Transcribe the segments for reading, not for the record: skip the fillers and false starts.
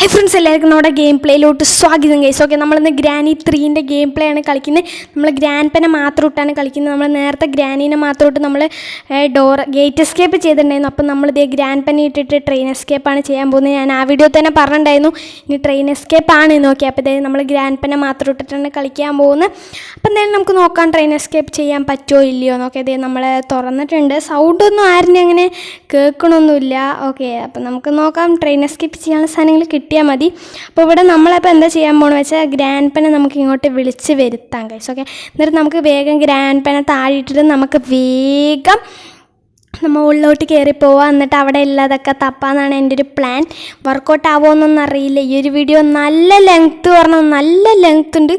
Hi friends, എല്ലാവർക്കും നമ്മുടെ game പ്ലേയിലോട്ട് സ്വാഗതം ഗൈസ്. ഓക്കെ, നമ്മളിന്ന് ഗ്രാനി 3ൻ്റെ ഗെയിം പ്ലേ ആണ് കളിക്കുന്നത്. നമ്മൾ ഗ്രാൻഡ് പെനെ മാത്രം ഇട്ടാണ് കളിക്കുന്നത്. നമ്മൾ നേരത്തെ ഗ്രാനീനെ മാത്രം ഇട്ട് നമ്മൾ ഗേറ്റ് എസ്കേപ്പ് ചെയ്തിട്ടുണ്ടായിരുന്നു. അപ്പം നമ്മളിതേ ഗ്രാൻഡ് പെനെ ഇട്ടിട്ട് ട്രെയിൻ എസ്കേപ്പാണ് ചെയ്യാൻ പോകുന്നത്. ഞാൻ ആ വീഡിയോ തന്നെ പറഞ്ഞിട്ടുണ്ടായിരുന്നു ഇനി ട്രെയിൻ എസ്കേപ്പാണ് നോക്കി. അപ്പോൾ ഇതേ നമ്മൾ ഗ്രാൻഡ് പെനെ മാത്രം ഇട്ടിട്ടാണ് കളിക്കാൻ പോകുന്നത്. അപ്പം എന്തായാലും നമുക്ക് നോക്കാം ട്രെയിൻ എസ്കേപ്പ് ചെയ്യാൻ പറ്റുമോ ഇല്ലയോ നോക്കി. അതേ നമ്മൾ തുറന്നിട്ടുണ്ട്. സൗണ്ടൊന്നും ആരും അങ്ങനെ കേൾക്കണമൊന്നുമില്ല. ഓക്കെ, അപ്പം നമുക്ക് നോക്കാം. ട്രെയിൻ എസ്കേപ്പ് ചെയ്യാനുള്ള സാധനങ്ങൾ കിട്ടിയാൽ മതി. അപ്പോൾ ഇവിടെ നമ്മളപ്പോൾ എന്താ ചെയ്യാൻ പോകണമെന്ന് വെച്ചാൽ ഗ്രാൻഡ് പെനെ നമുക്ക് ഇങ്ങോട്ട് വിളിച്ച് വരുത്താം ഗൈസ്. ഓക്കെ, എന്നിട്ട് നമുക്ക് വേഗം ഗ്രാൻഡ് പെനെ താഴെയിട്ടിട്ട് നമുക്ക് വേഗം നമ്മൾ ഉള്ളിലോട്ട് കയറിപ്പോവുക. എന്നിട്ട് അവിടെ ഉള്ളതൊക്കെ തപ്പാന്നാണ് എൻ്റെ ഒരു പ്ലാൻ. വർക്കൗട്ട് ആവുമോയെന്നൊന്നും അറിയില്ല. ഈ ഒരു വീഡിയോ നല്ല ലെങ്ത്ത് പറഞ്ഞാൽ നല്ല ലെങ്ത്ത് ഉണ്ട്.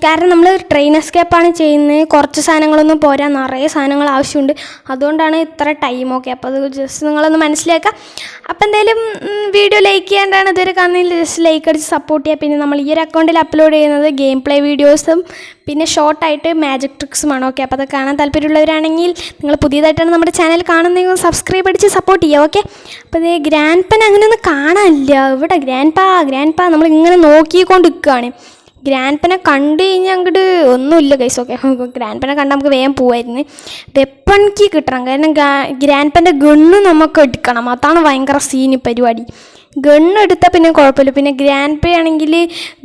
കാരണം നമ്മൾ ട്രെയിൻ എസ്കേപ്പാണ് ചെയ്യുന്നത്. കുറച്ച് സാധനങ്ങളൊന്നും പോരാ, നിറയെ സാധനങ്ങൾ ആവശ്യമുണ്ട്. അതുകൊണ്ടാണ് ഇത്ര ടൈം. ഓക്കെ, അപ്പോൾ അത് ജസ്റ്റ് നിങ്ങളൊന്ന് മനസ്സിലാക്കാം. അപ്പോൾ എന്തായാലും വീഡിയോ ലൈക്ക് ചെയ്യാണ്ടാണ് ഇതുവരെ കാണുന്നതിൽ ജസ്റ്റ് ലൈക്ക് അടിച്ച് സപ്പോർട്ട് ചെയ്യുക. പിന്നെ നമ്മൾ ഈ ഒരു അക്കൗണ്ടിൽ അപ്ലോഡ് ചെയ്യുന്നത് ഗെയിം പ്ലേ വീഡിയോസും പിന്നെ ഷോർട്ടായിട്ട് മാജിക് ട്രിക്സുമാണ്. ഓക്കെ, അപ്പോൾ അത് കാണാൻ താല്പര്യമുള്ളവരാണെങ്കിൽ നിങ്ങൾ പുതിയതായിട്ടാണ് നമ്മുടെ ചാനൽ കാണുന്നതെങ്കിൽ സബ്സ്ക്രൈബ് അടിച്ച് സപ്പോർട്ട് ചെയ്യുക. ഓക്കെ, അപ്പോൾ ഇത് ഗ്രാൻഡ് പെൻ അങ്ങനെയൊന്നും കാണാനില്ല ഇവിടെ. ഗ്രാൻഡ് പാ നമ്മളിങ്ങനെ നോക്കിക്കൊണ്ട് നിൽക്കുകയാണ്. ഗ്രാൻഡ് പെനെ കണ്ടു കഴിഞ്ഞാൽ അങ്ങോട്ട് ഒന്നുമില്ല ഗൈസ്. ഓക്കെ, ഗ്രാൻഡ് പെനെ കണ്ടാൽ നമുക്ക് വേഗം പോവായിരുന്നു. വെപ്പൺ കീ കിട്ടണം. കാരണം ഗ്രാൻഡ് പെൻ്റെ ഗണ്ണ് നമുക്ക് എടുക്കണം. അതാണ് ഭയങ്കര സീന് പരിപാടി. ഗണ്ണ് എടുത്താൽ പിന്നെ കുഴപ്പമില്ല. പിന്നെ ഗ്രാൻഡ് പേ ആണെങ്കിൽ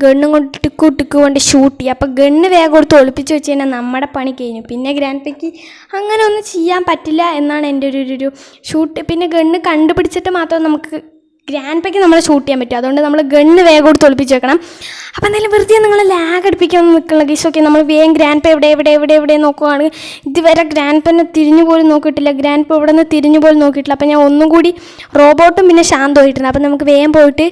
ഗണ്ണും കൊണ്ട് ടിക്ക് കൊണ്ട് ഷൂട്ട് ചെയ്യുക. അപ്പോൾ ഗണ്ണ് വേഗം കൊടുത്ത് ഒളിപ്പിച്ച് വെച്ച് കഴിഞ്ഞാൽ നമ്മുടെ പണി കഴിഞ്ഞു. പിന്നെ ഗ്രാൻഡ് പേക്ക് അങ്ങനെ ഒന്നും ചെയ്യാൻ പറ്റില്ല എന്നാണ് എൻ്റെ ഒരു ഷൂട്ട്. പിന്നെ ഗണ്ണ് കണ്ടുപിടിച്ചിട്ട് മാത്രം നമുക്ക് ഗ്രാൻഡ് പേക്ക് നമ്മളെ ഷൂട്ട് ചെയ്യാൻ പറ്റും. അതുകൊണ്ട് നമ്മൾ ഗണ്ണ് വേഗം കൊടുത്ത് ഒളിപ്പിച്ച് വെക്കണം. അപ്പോൾ എന്തായാലും വെറുതെ നിങ്ങൾ ലാഗ് അടിപ്പിക്കാമെന്ന് നിൽക്കണം ഗൈസ്. ഓക്കെ, നമ്മൾ വേഗം ഗ്രാൻഡ് പേ എവിടെ നോക്കുകയാണെങ്കിൽ ഇതുവരെ ഗ്രാൻഡ് പെന്നെ തിരിഞ്ഞു പോലും നോക്കിയിട്ടില്ല. ഗ്രാൻഡ് പേ ഇവിടെ നിന്ന് തിരിഞ്ഞു പോലും നോക്കിയിട്ടില്ല. അപ്പോൾ ഞാൻ ഒന്നും കൂടി റോബോട്ടും പിന്നെ ശാന്തമായിട്ടുണ്ട്. അപ്പോൾ നമുക്ക് വേഗം പോയിട്ട്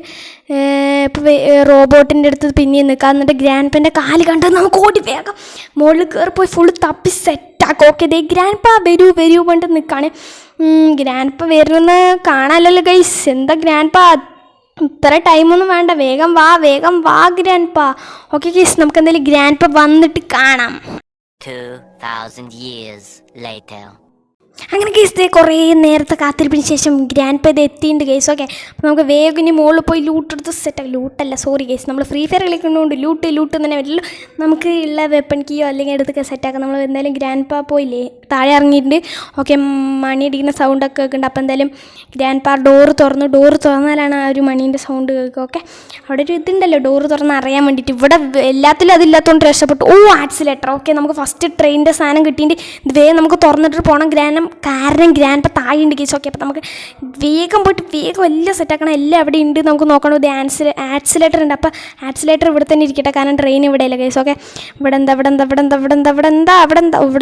ഇപ്പോൾ റോബോട്ടിൻ്റെ അടുത്ത് പിന്നെ നിൽക്കാം. എന്നിട്ട് ഗ്രാൻഡ് പെൻ്റെ കാല് കണ്ടത് നമുക്ക് ഓടി വേഗം മുകളിൽ കയറി പോയി ഫുള്ള് തപ്പി സെറ്റാക്കും. ഓക്കെ, ദേ ഗ്രാൻഡ് പാ വരൂ പറഞ്ഞിട്ട് നിൽക്കുകയാണ്. ഗ്രാൻഡ് പാ വരുന്ന കാണാമല്ലോ ഗൈസ്. എന്താ ഗ്രാൻഡ് പാ ഇത്ര ടൈമൊന്നും വേണ്ട, വേഗം വാ ഗ്രാൻഡ് പാ. ഓക്കെ ഗൈസ്, നമുക്ക് എന്തായാലും ഗ്രാൻഡ് പാ വന്നിട്ട് കാണാം. 2000 years later. അങ്ങനെ കേസ് കുറേ നേരത്തെ കാത്തിരിപ്പിന് ശേഷം ഗ്രാൻഡ് പേ ഇത് എത്തിയിട്ടുണ്ട് കേസ്. ഓക്കെ, അപ്പോൾ നമുക്ക് വേഗം ഇനി മുകളിൽ പോയി ലൂട്ടെടുത്ത് സെറ്റാക്കി. ലൂട്ടല്ല, സോറി കേസ്, നമ്മൾ ഫ്രീ ഫയർ കളിക്കുന്നതുകൊണ്ട് ലൂട്ട് തന്നെ വരില്ല. നമുക്ക് ഉള്ള വെപ്പൺ കീയോ അല്ലെങ്കിൽ എടുത്തൊക്കെ സെറ്റാക്കാം. നമ്മൾ എന്തായാലും ഗ്രാൻഡ് പാ പോയില്ലേ, താഴെ ഇറങ്ങിയിട്ടുണ്ട്. ഓക്കെ, മണി അടിക്കുന്ന സൗണ്ടൊക്കെ കേൾക്കുന്നുണ്ട്. അപ്പോൾ എന്തായാലും ഗ്രാൻഡ് പാ ഡോറ് തുറന്നാലാണ് ആ ഒരു മണീൻ്റെ സൗണ്ട് കേൾക്കുക. ഓക്കെ, അവിടെ ഒരു ഇതുണ്ടല്ലോ ഡോറ് തുറന്ന് അറിയാൻ വേണ്ടിയിട്ട്. ഇവിടെ എല്ലാത്തിലും അതില്ലാത്തതുകൊണ്ട് രക്ഷപ്പെട്ടു. ആക്സിലേറ്റർ. ഓക്കെ, നമുക്ക് ഫസ്റ്റ് ട്രെയിനിൻ്റെ സാധനം കിട്ടിയിട്ട് ഇത് വേഗം നമുക്ക് തുറന്നിട്ട് പോകണം. കാരണം ഗ്രാൻഡ് പാ താഴെ ഉണ്ട് കേസ്. ഓക്കെ, അപ്പോൾ നമുക്ക് വേഗം പോയിട്ട് വേഗം എല്ലാം സെറ്റാക്കണം. എല്ലാം അവിടെ ഉണ്ട്, നമുക്ക് നോക്കണം. ഇത് ആക്സിലേറ്റർ ഉണ്ട്. അപ്പോൾ ആക്സിലേറ്റർ ഇവിടെ തന്നെ ഇരിക്കട്ടെ, കാരണം ട്രെയിൻ ഇവിടെ ഇല്ല കേസ്. ഓക്കെ, ഇവിടെ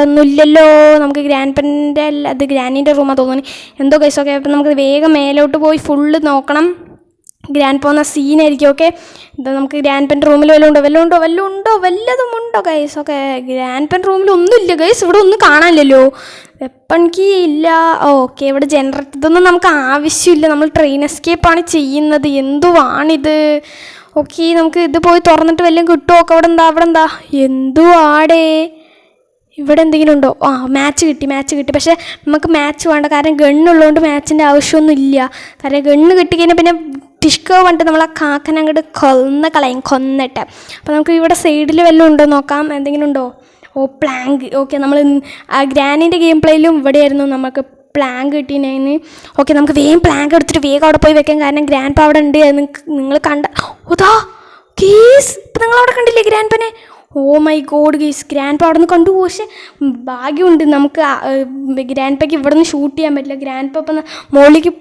ഒന്നും ഇല്ലല്ലോ. നമുക്ക് ഗ്രാൻഡ് പെൻ്റെ അത് ഗ്രാനീൻ്റെ റൂമാണ് തോന്നുന്നു എന്തോ കേസ്. ഓക്കെ, അപ്പോൾ നമുക്ക് വേഗം മേലോട്ട് പോയി ഫുള്ള് നോക്കണം. ഗ്രാൻഡ് പോകുന്ന സീനായിരിക്കും. ഓക്കെ, ഇത് നമുക്ക് ഗ്രാൻഡ് പെൻ റൂമിൽ വല്ലതും ഉണ്ടോ ഗൈസ്. ഓക്കെ, ഗ്രാൻഡ് പെൻ റൂമിൽ ഒന്നുമില്ല ഗൈസ്. ഇവിടെ ഒന്നും കാണാനില്ലല്ലോ. വെപ്പൺ കീ ഇല്ല. ഓക്കെ, ഇവിടെ ജനറേറ്റർ ഇതൊന്നും നമുക്ക് ആവശ്യമില്ല. നമ്മൾ ട്രെയിൻ എസ്കേപ്പാണ് ചെയ്യുന്നത്. എന്തുവാണിത്? ഓക്കെ, നമുക്ക് ഇത് പോയി തുറന്നിട്ട് വല്ലതും കിട്ടുമോ? ഒക്കെ അവിടെ എന്താ എന്തുവാടേ? ഇവിടെ എന്തെങ്കിലും ഉണ്ടോ? മാച്ച് കിട്ടി. പക്ഷേ നമുക്ക് മാച്ച് വേണ്ട, കാരണം ഗണ്ണുള്ളതുകൊണ്ട് മാച്ചിൻ്റെ ആവശ്യമൊന്നും ഇല്ല. കാരണം ഗണ്ണ് കിട്ടിക്കഴിഞ്ഞാൽ പിന്നെ ടിഷ്കോ പറഞ്ഞിട്ട് നമ്മൾ ആ കാക്കനെ അങ്ങോട്ട് കൊന്നിട്ട്. അപ്പോൾ നമുക്ക് ഇവിടെ സൈഡിൽ വല്ലതും ഉണ്ടോ നോക്കാം. എന്തെങ്കിലും ഉണ്ടോ? പ്ലാങ്ക്. ഓക്കെ, നമ്മൾ ആ ഗ്രാനീൻ്റെ ഗെയിം പ്ലേയിലും ഇവിടെയായിരുന്നു നമുക്ക് പ്ലാങ്ക് കിട്ടിയതിന്. ഓക്കെ, നമുക്ക് വേഗം പ്ലാങ്ക് എടുത്തിട്ട് വേഗം അവിടെ പോയി വെക്കാം. കാരണം ഗ്രാൻഡ് പാ അവിടെ ഉണ്ട്. നിങ്ങൾ കണ്ട കേസ്. ഇപ്പം നിങ്ങളവിടെ കണ്ടില്ലേ ഗ്രാൻഡ് പെനെ? My god guys, grandpa അവിടെ നിന്ന് കണ്ടു. പക്ഷേ ഭാഗ്യമുണ്ട്, നമുക്ക് ഗ്രാൻഡ് പാക്ക് ഇവിടെ നിന്ന് ഷൂട്ട് ചെയ്യാൻ പറ്റില്ല. ഗ്രാൻഡ് പാ ഇപ്പം മുകളിലേക്ക്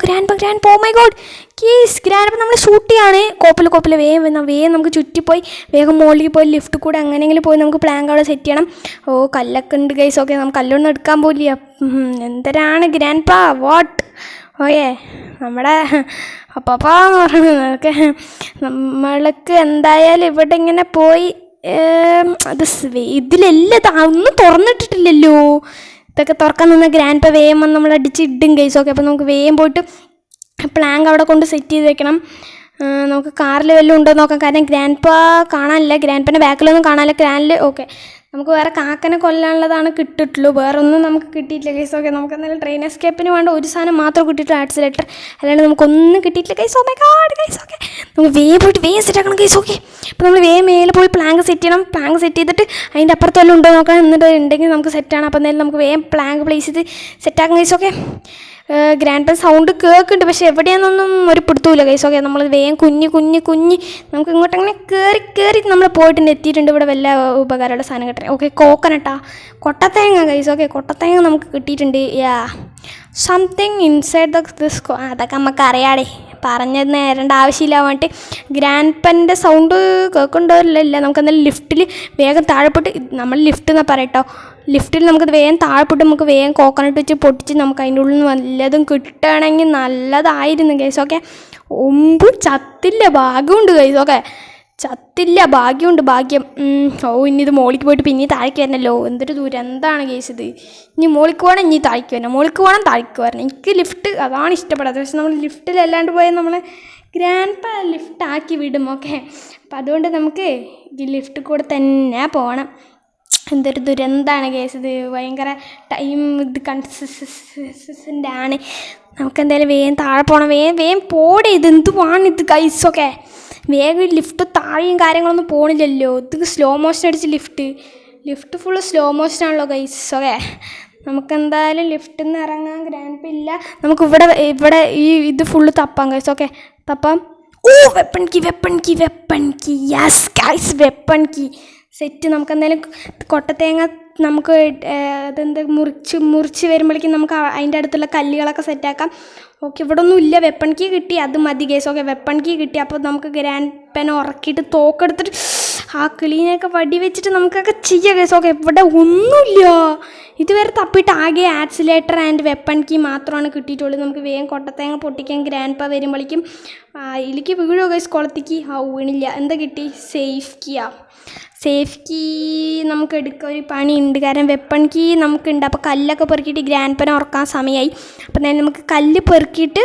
ഗ്രാൻഡ് പാ മൈ ഗോഡ് കേസ്. ഗ്രാൻഡ് പാ നമ്മൾ ഷൂട്ട് ചെയ്യാണ്. കോപ്പിൽ വേഗം നമുക്ക് ചുറ്റിപ്പോയി വേഗം മുകളിലേക്ക് പോയി ലിഫ്റ്റ് കൂടെ അങ്ങനെയെങ്കിലും പോയി നമുക്ക് പ്ലാങ്ക് അവിടെ സെറ്റ് ചെയ്യണം. കല്ലൊക്കെ ഉണ്ട് ഗൈസ്. ഓക്കെ, നമുക്ക് കല്ലൊന്നും എടുക്കാൻ പോലില്ല. എന്തരാണ് ഗ്രാൻഡ് പാ വാട്ട്? ഓയേ നമ്മുടെ അപ്പാന്ന് പറയുന്നത്. ഓക്കെ, നമ്മൾക്ക് എന്തായാലും ഇവിടെ ഇങ്ങനെ പോയി അത് ഇതിലെല്ലാം ഒന്നും തുറന്നിട്ടിട്ടില്ലല്ലോ. ഇതൊക്കെ തുറക്കാൻ നിന്ന് ഗ്രാൻഡ് പാ വേഗം വന്ന് നമ്മൾ അടിച്ചിടും ഗൈസ്. ഓക്കെ, അപ്പോൾ നമുക്ക് വേഗം പോയിട്ട് പ്ലാങ്ക് അവിടെ കൊണ്ട് സെറ്റ് ചെയ്ത് വെക്കണം. നമുക്ക് കാറിൽ വല്ലതും ഉണ്ടോ നോക്കാം. കാരണം ഗ്രാൻഡ് പാ കാണാനില്ല. ഗ്രാൻഡ് പാൻ്റെ ബാക്കിലൊന്നും കാണാനില്ല. ഓക്കെ, നമുക്ക് വേറെ കാക്കനെ കൊല്ലാനുള്ളതാണ് കിട്ടിയിട്ടുള്ളൂ, വേറെ ഒന്നും നമുക്ക് കിട്ടിയിട്ടില്ല ഗൈസ്. ഓക്കെ, നമുക്ക് എന്തായാലും ട്രെയിൻ എസ്കേപ്പിന് വേണ്ട ഒരു സാധനം മാത്രം കിട്ടിയിട്ടുള്ളൂ, ആക്സിലേറ്റർ. അല്ലാണ്ട് നമുക്കൊന്നും കിട്ടിയിട്ടില്ല guys. Oh my God guys. Okay, നമുക്ക് പോയിട്ട് സെറ്റ് ആക്കണം ഗൈസ്. ഓക്കെ, അപ്പോൾ നമ്മൾ മേലെ പോയി പ്ലാങ്ക് സെറ്റ് ചെയ്യണം. പ്ലാങ്ക് സെറ്റ് ചെയ്തിട്ട് അതിൻ്റെ അപ്പുറത്തെല്ലാം ഉണ്ടോ നോക്കണം, എന്നിട്ട് ഉണ്ടെങ്കിൽ നമുക്ക് സെറ്റാണ്. അപ്പോൾ എന്തായാലും നമുക്ക് പ്ലാങ്ക് പ്ലേസ് ചെയ്ത് സെറ്റാക്കാം guys. Okay, grandpa sound കേൾക്കുന്നുണ്ട്, പക്ഷേ എവിടെയാണെന്നൊന്നും ഒരു പിടുത്തമില്ല ഗൈസ്. ഓക്കെ, നമ്മൾ കുഞ്ഞ് നമുക്ക് ഇങ്ങോട്ടങ്ങനെ കയറി നമ്മൾ പോയിട്ട് എത്തിയിട്ടുണ്ട്. ഇവിടെ വല്ല ഉപകാരമുള്ള സാധനം കിട്ടണേ. ഓക്കെ, കോക്കനട്ടാ, കൊട്ടത്തേങ്ങ ഗൈസ്. ഓക്കെ, കൊട്ടത്തേങ്ങ നമുക്ക് കിട്ടിയിട്ടുണ്ട്. Yeah, something inside this. അതൊക്കെ നമുക്ക് അറിയാടേ, പറഞ്ഞത് നേരേണ്ട ആവശ്യമില്ല. വേണ്ടിട്ട് ഗ്രാൻഡ് പെൻ്റെ സൗണ്ട് കേൾക്കുന്നുണ്ടോല്ല. നമുക്ക് എന്തായാലും ലിഫ്റ്റിൽ വേഗം താഴെപ്പെട്ട്, നമ്മൾ ലിഫ്റ്റ് എന്നാ പറയട്ടോ, ലിഫ്റ്റിൽ നമുക്കത് വേഗം താഴെപ്പെട്ട് നമുക്ക് വേഗം കോക്കനട്ട് വെച്ച് പൊട്ടിച്ച് നമുക്ക് അതിൻ്റെ ഉള്ളിൽ നിന്ന് വല്ലതും കിട്ടുകയാണെങ്കിൽ നല്ലതായിരുന്നു ഗൈസ്. ഓക്കെ, ചത്തില്ല, ഭാഗ്യമുണ്ട് ഗൈസ്. ഓക്കെ, ചത്തില്ല, ഭാഗ്യമുണ്ട്, ഭാഗ്യം. ഇനി ഇത് മോളിക്ക് പോയിട്ട് പിന്നെ താഴേക്ക് വരണല്ലോ, എന്തൊരു ദൂരം, എന്താണ് കേസ് ഇത്. ഇനി മോളിക്ക് പോകണം, ഇനി താഴേക്ക് വരണം, മോളിക്ക് പോകണം, താഴേക്ക് വരണം. എനിക്ക് ലിഫ്റ്റ് അതാണ് ഇഷ്ടപ്പെടാത്തത്. പക്ഷെ നമ്മൾ ലിഫ്റ്റിലല്ലാണ്ട് പോയാൽ നമ്മൾ ഗ്രാൻഡ് ലിഫ്റ്റ് ആക്കി വിടും. ഓക്കെ, അപ്പം അതുകൊണ്ട് നമുക്ക് ഈ ലിഫ്റ്റ് കൂടെ തന്നെ പോകണം. എന്തൊരു ദുരന്തമാണ് കേസ് ഇത്, ഭയങ്കര ടൈം ഇത് കൺസിസ്റ്റൻ്റ് ആണ്. നമുക്കെന്തായാലും വേഗം താഴെ പോകണം, വേഗം പോടെ. ഇത് എന്തുവാണിത് ഗൈസ്. ഓക്കെ, വേഗം ലിഫ്റ്റ് താഴെയും കാര്യങ്ങളൊന്നും പോകണില്ലല്ലോ, ഇത് സ്ലോ മോഷൻ അടിച്ച് ലിഫ്റ്റ് ഫുള്ള് സ്ലോ മോഷനാണല്ലോ ഗൈസ്. ഓക്കെ, നമുക്കെന്തായാലും ലിഫ്റ്റിൽ നിന്ന് ഇറങ്ങാൻ ഗ്രാൻഡ് ഇല്ല. നമുക്ക് ഇവിടെ ഇത് ഫുള്ള് തപ്പാം ഗൈസ്. ഓക്കെ, തപ്പാം. Oh, weapon key yes guys, weapon key set. നമുക്കെന്തായാലും കൊട്ടത്തേങ്ങ നമുക്ക് അതെന്താ മുറിച്ച് വരുമ്പോഴേക്കും നമുക്ക് അതിൻ്റെ അടുത്തുള്ള കല്ലുകളൊക്കെ സെറ്റാക്കാം. ഓക്കെ, ഇവിടെ ഒന്നും ഇല്ല, വെപ്പൺ കീ കിട്ടി, അത് മതി ഗേസ്. ഓക്കെ, വെപ്പൺ കീ കിട്ടി. അപ്പോൾ നമുക്ക് ഗ്രാൻഡ് പെൻ ഉറക്കിയിട്ട് തോക്കെടുത്തിട്ട് ആ കിളീനെയൊക്കെ വടി വെച്ചിട്ട് നമുക്കൊക്കെ ചെയ്യാം ഗേസ്. ഓക്കെ, ഇവിടെ ഒന്നുമില്ല, ഇതുവരെ തപ്പിയിട്ട് ആകെ ആക്സിലേറ്റർ ആൻഡ് വെപ്പൺ കീ മാത്രമാണ് കിട്ടിയിട്ടുള്ളൂ. നമുക്ക് വേഗം കൊട്ടത്തേങ്ങ പൊട്ടിക്കാൻ ഗ്രാൻഡ് വരുമ്പോഴേക്കും ഇതിലേക്ക് വീഴോ ഗേസ്, കുളത്തേക്ക്. വീണില്ല. എന്താ കിട്ടി? സേഫ് കീ നമുക്ക് എടുക്കാൻ ഒരു പണിയുണ്ട്, കാരണം വെപ്പൺ കീ നമുക്കുണ്ട്. അപ്പോൾ കല്ലൊക്കെ പെറുക്കിയിട്ട് ഗ്രാൻഡ് പെൻ ഉറക്കാൻ സമയമായി. അപ്പം തന്നെ നമുക്ക് കല്ല് പെറുക്കിയിട്ട്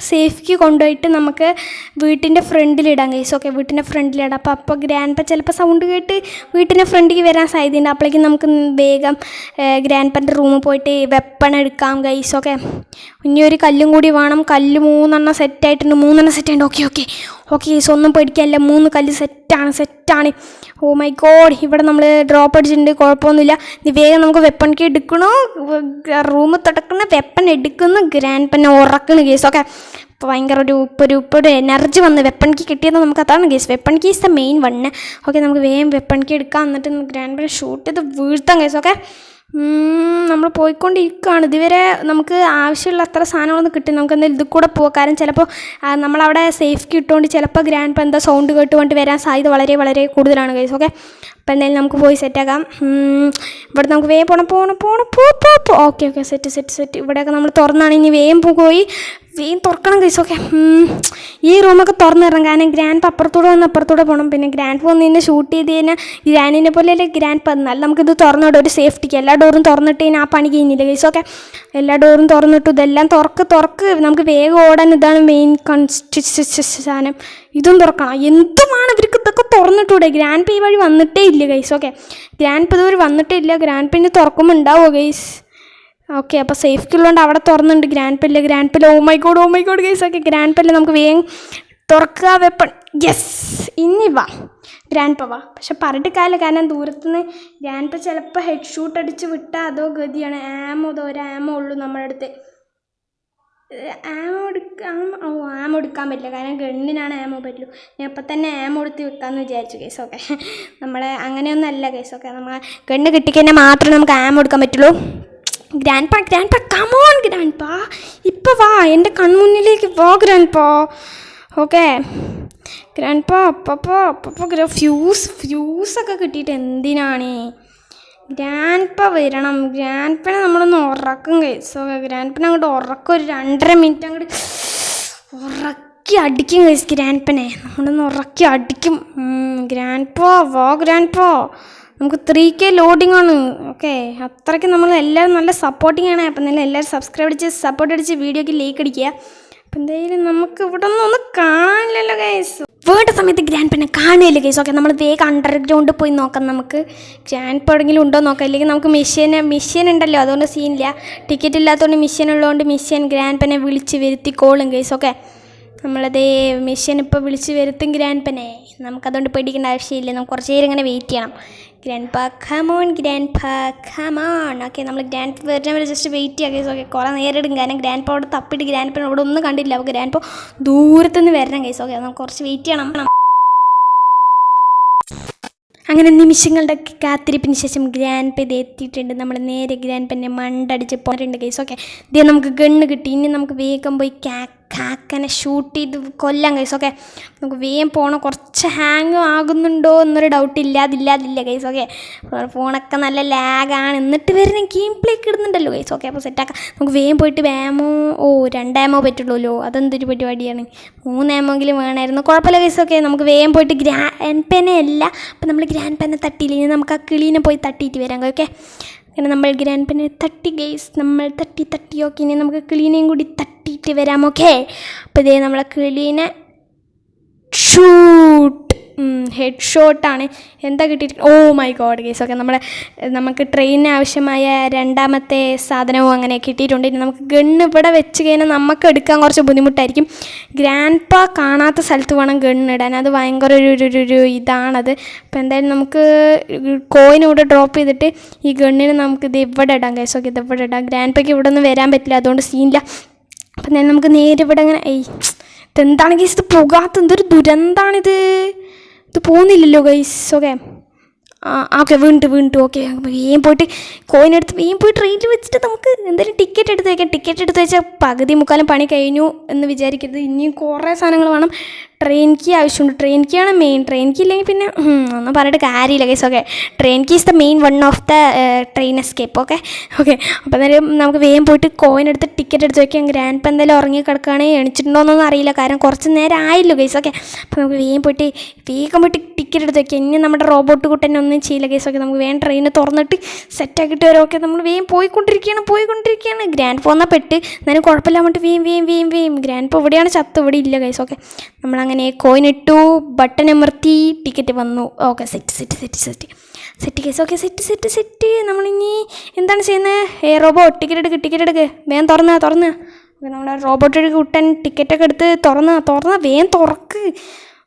സേഫ് കീ കൊണ്ടുപോയിട്ട് നമുക്ക് വീട്ടിൻ്റെ ഫ്രണ്ടിലിടാം ഗൈസ്. ഓക്കെ, വീട്ടിൻ്റെ ഫ്രണ്ടിലിടാം. അപ്പോൾ ഗ്രാൻഡ് പെൻ ചിലപ്പോൾ സൗണ്ട് കേട്ട് വീട്ടിൻ്റെ ഫ്രണ്ടിലേക്ക് വരാൻ സാധ്യതയുണ്ട്. അപ്പോഴേക്കും നമുക്ക് വേഗം ഗ്രാൻഡ് പെൻ്റെ റൂമിൽ പോയിട്ട് വെപ്പൺ എടുക്കാം ഗൈസ്. ഓക്കെ, ഇനി ഒരു കല്ലും കൂടി വേണം. കല്ല് 3 സെറ്റായിട്ടുണ്ട്. ഓക്കെ ഗൈസ്, ഒന്നും പേടിക്കാനില്ല, 3 കല്ല് സെറ്റാണ്. ഓ മൈ ഗോഡ്, ഇവിടെ നമ്മൾ ഡ്രോപ്പ് അടിച്ചിട്ടുണ്ട്, കുഴപ്പമൊന്നുമില്ല. ഇത് വേഗം നമുക്ക് വെപ്പൺ കീ എടുക്കണോ, റൂമിൽ തുടക്കുന്ന വെപ്പൺ എടുക്കുന്നു, ഗ്രാൻഡ് പെൻ ഉറക്കണ് കേസ്. ഓക്കെ, അപ്പോൾ ഭയങ്കര ഒരു എനർജി വന്ന് വെപ്പൺ കീ കിട്ടിയത് നമുക്ക് അതാണ് case. Weapon key is the main one. Okay, നമുക്ക് വേഗം വെപ്പൺ കീ എടുക്കാം, എന്നിട്ട് ഗ്രാൻഡ് പെൻ ഷൂട്ട് ചെയ്ത് വീഴ്ത്താം കേസ്. ഓക്കെ, നമ്മൾ പോയിക്കൊണ്ടിരിക്കുകയാണ്. ഇതുവരെ നമുക്ക് ആവശ്യമുള്ള അത്ര സാധനങ്ങളൊന്നും കിട്ടി. നമുക്ക് എന്തായാലും ഇത് കൂടെ പോകാം, കാരണം ചിലപ്പോൾ നമ്മളവിടെ സേഫ് കിട്ടുകൊണ്ട് ചിലപ്പോൾ ഗ്രാൻഡ് പെൻ എന്താ സൗണ്ട് കേട്ടുകൊണ്ട് വരാൻ സാധ്യത വളരെ വളരെ കൂടുതലാണ് ഗൈസ്. ഓക്കെ, അപ്പോൾ എന്തായാലും നമുക്ക് പോയി സെറ്റാക്കാം. ഇവിടെ നമുക്ക് വേഗം പോകണം. Okay, set. ഇവിടെയൊക്കെ നമ്മൾ തുറന്നാണ്, ഇനി വേഗം പോയി തുറക്കണം ഗൈസ്. ഓക്കെ, ഈ റൂമൊക്കെ തുറന്നിടണം, കാരണം ഗ്രാൻഡ് അപ്പുറത്തൂടെ പോകണം. പിന്നെ ഗ്രാൻഡ് വന്ന് ഷൂട്ട് ചെയ്ത് കഴിഞ്ഞാൽ ഗ്രാൻഡിനെ പോലെ അല്ലേ ഗ്രാൻഡ് എന്നാൽ നമുക്കിത് തുറന്നിടും ഒരു സേഫ്റ്റിക്ക്. എല്ലാ ഡോറും തുറന്നിട്ട് കഴിഞ്ഞാൽ ആ പണി കഴിഞ്ഞില്ല ഗൈസ്. ഓക്കെ, എല്ലാ ഡോറും തുറന്നിട്ടു, ഇതെല്ലാം തുറക്ക്. നമുക്ക് വേഗം ഓടാൻ ഇതാണ് മെയിൻ സാധനം. ഇതും തുറക്കണം. എന്തുമാണ് ഇവർക്ക് ഇതൊക്കെ തുറന്നിട്ടൂടെ? ഗ്രാൻഡ് പേ വഴി വന്നിട്ടേ ഇല്ല ഗൈസ്. ഓക്കെ, ഗ്രാൻഡ് പേ ഇതുവരെ വന്നിട്ടേ ഇല്ല. ഗ്രാൻഡ് പിന്നെ തുറക്കുമ്പോൾ ഉണ്ടാവുമോ ഗൈസ്? ഓക്കെ, അപ്പോൾ സേഫ്റ്റി ഉള്ളതുകൊണ്ട് അവിടെ തുറന്നുണ്ട്. Grandpa oh my God guys. Okay, grandpa നമുക്ക് വേഗം തുറക്കുക. വെപ്പൺ യെസ്, ഇനി വാ ഗ്രാൻഡ് വാ. പക്ഷെ പറഞ്ഞിട്ട് കാര്യമില്ല, കാരണം ദൂരത്തുനിന്ന് ഗ്രാൻഡ് ചിലപ്പോൾ ഹെഡ് ഷൂട്ട് അടിച്ച് വിട്ടാൽ അതോ ഗതിയാണ്. ഒരു ആമോ ഉള്ളൂ നമ്മുടെ അടുത്ത്. ആമോ എടുക്കാൻ പറ്റില്ല, കാരണം ഗണ്ണിനാണ് ആമോ പറ്റുള്ളൂ. ഞാൻ ഇപ്പം തന്നെ ആമോ എടുത്ത് വെക്കാമെന്ന് വിചാരിച്ചു കേസ്. ഓക്കെ, നമ്മളെ അങ്ങനെയൊന്നും അല്ല കേസ്. ഓക്കെ, നമ്മൾ ഗണ്ണ് കിട്ടിക്കഴിഞ്ഞാൽ മാത്രമേ നമുക്ക് ആമോ എടുക്കാൻ പറ്റുള്ളൂ. ഗ്രാൻഡ് പാ കമോൺ ഗ്രാൻഡ് പാ, ഇപ്പം വാ, എൻ്റെ കൺമുന്നിലേക്ക് വാ ഗ്രാൻഡ് പാ. ഓക്കെ, ഗ്രാൻഡ് പാ അപ്പോൾ ഫ്യൂസൊക്കെ കിട്ടിയിട്ട് എന്തിനാണ്? ഗ്രാൻഡ് പാ വരണം. ഗ്രാൻഡ് പാനെ നമ്മളൊന്ന് ഉറക്കും കേസ്. ഓക്കെ, ഗ്രാൻഡ് പാനെ അങ്ങോട്ട് ഉറക്കും, ഒരു 2.5 മിനിറ്റ് അങ്ങോട്ട് ഉറക്കി അടിക്കും കേസ്. ഗ്രാൻഡ് പാനെ നമ്മളൊന്ന് ഉറക്കി അടിക്കും. ഗ്രാൻഡ് പാ വാ ഗ്രാൻഡ് പാ. നമുക്ക് 3K ലോഡിംഗ് ആണ്. ഓക്കെ, അത്രയ്ക്ക് നമ്മൾ എല്ലാവരും നല്ല സപ്പോർട്ടിങ് ആണ്. അപ്പം നല്ല എല്ലാവരും സബ്സ്ക്രൈബ് അടിച്ച് സപ്പോർട്ട് അടിച്ച് വീഡിയോയ്ക്ക് ലൈക്ക് അടിക്കുക. അപ്പം എന്തായാലും നമുക്ക് ഇവിടെ ഒന്നും കാണാനില്ലല്ലോ ഗൈസ്. വേണ്ട സമയത്ത് ഗ്രാൻഡ് പെന്നെ കാണുകയില്ല ഗൈസ്. ഓക്കെ, നമ്മൾ വേഗം അണ്ടർഗ്രൗണ്ടിൽ പോയി നോക്കാം. നമുക്ക് ഗ്രാൻഡ് പെൻ എവിടെയെങ്കിലും ഉണ്ടോ നോക്കാം. ഇല്ലെങ്കിൽ നമുക്ക് മിഷ്യൻ ഉണ്ടല്ലോ, അതുകൊണ്ട് സീനില്ല. ടിക്കറ്റ് ഇല്ലാത്തതുകൊണ്ട് മിഷ്യൻ ഉള്ളതുകൊണ്ട് മിഷ്യൻ ഗ്രാൻഡ് പെന്നെ വിളിച്ച് വരുത്തിക്കോളും ഗൈസ്. ഓക്കെ, നമ്മളതേ മിഷ്യൻ ഇപ്പോൾ വിളിച്ച് വരുത്തും ഗ്രാൻഡ് പെന്നെ. നമുക്കതുകൊണ്ട് പേടിക്കേണ്ട ആവശ്യമില്ല. നമുക്ക് കുറച്ച് നേരം ഇങ്ങനെ വെയിറ്റ് ചെയ്യണം. ഗ്രാൻഡ് പാ കമോൺ, ഗ്രാൻഡ് പാ കമോൺ. ഓക്കെ, നമ്മൾ ഗ്രാൻഡ് പാ വരുന്ന വരെ ജസ്റ്റ് വെയിറ്റ് ചെയ്യാം ഗൈസ്. ഓക്കെ, കുറേ നേരം എടുക്കും. കാരണം ഗ്രാൻഡ് പാ അവിടെ തപ്പിയിട്ട് ഗ്രാൻഡ് പെൻ അവിടെ ഒന്നും കണ്ടില്ല. അപ്പോൾ ഗ്രാൻഡ് പാ ദൂരത്തുനിന്ന് വരണം ഗൈസ്. ഓക്കെ, നമുക്ക് കുറച്ച് വെയിറ്റ് ചെയ്യണം. അങ്ങനെ നിമിഷങ്ങളുടെ കാത്തിരിപ്പിന് ശേഷം ഗ്രാൻഡ് പേ ഇത് എത്തിയിട്ടുണ്ട്. നമ്മൾ നേരെ ഗ്രാൻഡ് പെന്നെ മണ്ടടിച്ച് പോയിട്ടുണ്ട് ഗൈസ്. ഓക്കെ, ഇതേ നമുക്ക് ഗണ്ണ് കിട്ടി. ഇനി നമുക്ക് വേഗം പോയി കാക്കനെ ഷൂട്ട് ചെയ്ത് കൊല്ലാം ഗൈസ്. ഓക്കെ, നമുക്ക് വേഗം പോകണം. കുറച്ച് ഹാങ് ആകുന്നുണ്ടോ എന്നൊരു ഡൗട്ട് ഇല്ലാതില്ല ഗൈസ്. ഓക്കെ, ഫോണൊക്കെ നല്ല ലാഗാണ്. എന്നിട്ട് വരുന്ന ഗെയിം പ്ലേ ഇടുന്നുണ്ടല്ലോ ഗൈസ്. ഓക്കെ, അപ്പോൾ സെറ്റാക്കാം. നമുക്ക് വേഗം പോയിട്ട് ആമോ 2 ആമോ പറ്റുള്ളൂ. അതെന്തൊരു പരിപാടിയാണ്. 3 ആമോങ്കിലും വേണമായിരുന്നു. കുഴപ്പമില്ല ഗൈസ്. ഓക്കെ, നമുക്ക് വേഗം പോയിട്ട് ഗ്രാൻഡ് പെനെ അല്ല, അപ്പോൾ നമ്മൾ ഗ്രാൻഡ് പെനെ തട്ടിയില്ല. ഇനി നമുക്ക് ആ കിളീനെ പോയി തട്ടിയിട്ട് വരാം. ഓക്കെ, അങ്ങനെ നമ്മൾ ഗ്രാൻഡ് പെനെ തട്ടി ഗൈസ്. നമ്മൾ തട്ടി. ഓക്കെ, ഇനി നമുക്ക് കിളീനെയും കൂടി തട്ടിയിട്ട് വരാം. ഓക്കെ, അപ്പോൾ ഇതേ നമ്മളെ കിളീനെ ഷൂട്ട് ഹെഡ് ഷോട്ടാണ്. എന്താ കിട്ടിയിട്ട് മൈ ഗോഡ് ഗൈസ്. ഓക്കെ, നമുക്ക് ട്രെയിനിന് ആവശ്യമായ 2ാമത്തെ സാധനവും അങ്ങനെ കിട്ടിയിട്ടുണ്ട്. ഇനി നമുക്ക് ഗണ്ണ് ഇവിടെ വെച്ച് കഴിഞ്ഞാൽ നമുക്ക് എടുക്കാൻ കുറച്ച് ബുദ്ധിമുട്ടായിരിക്കും. ഗ്രാൻഡ് പാ കാണാത്ത സ്ഥലത്ത് വേണം ഗണ്ണിടാൻ. അത് ഭയങ്കര ഒരു ഇതാണത്. അപ്പോൾ എന്തായാലും നമുക്ക് കോയിൻ ഇവിടെ ഡ്രോപ്പ് ചെയ്തിട്ട് ഈ ഗണ്ണിന് നമുക്ക് ഇത് ഇവിടെ ഇടാം ഗൈസ്. ഓക്കെ, ഇത് ഇവിടെ ഇടാം. ഗ്രാൻഡ് പാക്ക് ഇവിടെ ഒന്നും വരാൻ പറ്റില്ല, അതുകൊണ്ട് സീനില്ല. അപ്പം എന്തായാലും നമുക്ക് നേരെ ഇവിടെ അങ്ങനെ ഇതെന്താണ് ഗൈസ്, ഇത് പോകാത്ത എന്തൊരു ദുരന്താണിത്. ഇത് പോകുന്നില്ലല്ലോ ഗൈസ്. ഓക്കെ, ഓക്കെ വീണ്ടു. ഓക്കെ, വേഗം പോയിട്ട് കോയിൻ എടുത്ത് വേഗം പോയി ട്രെയിനിൽ വെച്ചിട്ട് നമുക്ക് എന്തായാലും ടിക്കറ്റ് എടുത്ത് വയ്ക്കാം. ടിക്കറ്റ് എടുത്ത് വെച്ചാൽ പകുതി മുക്കാലും പണി കഴിഞ്ഞു എന്ന് വിചാരിക്കരുത്. ഇനിയും കുറേ സാധനങ്ങൾ വേണം. ട്രെയിൻ കീ ആവശ്യമുണ്ട്. ട്രെയിൻ കീ ആണ് മെയിൻ. ട്രെയിൻ കീ ഇല്ലെങ്കിൽ പിന്നെ ഒന്നും പറഞ്ഞിട്ട് കാര്യമില്ല guys. Okay, train key is the main one of the train escape. Okay, അപ്പോൾ എന്തായാലും നമുക്ക് വേഗം പോയിട്ട് കോയിൻ എടുത്ത് ടിക്കറ്റ് എടുത്ത് വയ്ക്കാം. ഗ്രാൻഡ് പെൻ എന്തായാലും ഉറങ്ങി കിടക്കുകയാണെങ്കിൽ എണിച്ചിട്ടുണ്ടോയെന്നൊന്നും അറിയില്ല, കാരണം കുറച്ച് നേരം ആയല്ലോ ഗൈസ്. ഓക്കെ, അപ്പോൾ നമുക്ക് വേഗം പോയിട്ട് ടിക്കറ്റ് എടുത്ത് വയ്ക്കാം. ഇനി നമ്മുടെ റോബോട്ട് കുട്ടനെ ഒന്നും ചെയ്യില്ല ഗൈസ്. ഓക്കെ, നമുക്ക് വേഗം ട്രെയിന് തുറന്നിട്ട് സെറ്റാക്കിയിട്ട് വരും. ഓക്കെ, നമ്മൾ വേഗം പോയിക്കൊണ്ടിരിക്കുകയാണ്. ഗ്രാൻഡ് പോകുന്ന പെട്ട് എന്നാലും കുഴപ്പമില്ല. എന്നിട്ട് വേഗം ഗ്രാൻഡ് ഇപ്പോൾ ഇവിടെയാണ് ചത്ത്, ഇവിടെ ഇല്ല ഗൈസ്. ഓക്കെ, നമ്മളങ്ങനെ കോയിൻ ഇട്ടു, ബട്ടൺ അമർത്തി, ടിക്കറ്റ് വന്നു. Okay, set case. Okay, set. നമ്മളിനി എന്താണ് ചെയ്യുന്നത്? റോബോട്ട് ടിക്കറ്റ് എടുക്ക്. വേഗം തുറന്ന്. ഓക്കെ, നമ്മുടെ റോബോട്ട് കുട്ടൻ ടിക്കറ്റൊക്കെ എടുത്ത് തുറന്ന് വേഗം തുറക്ക്.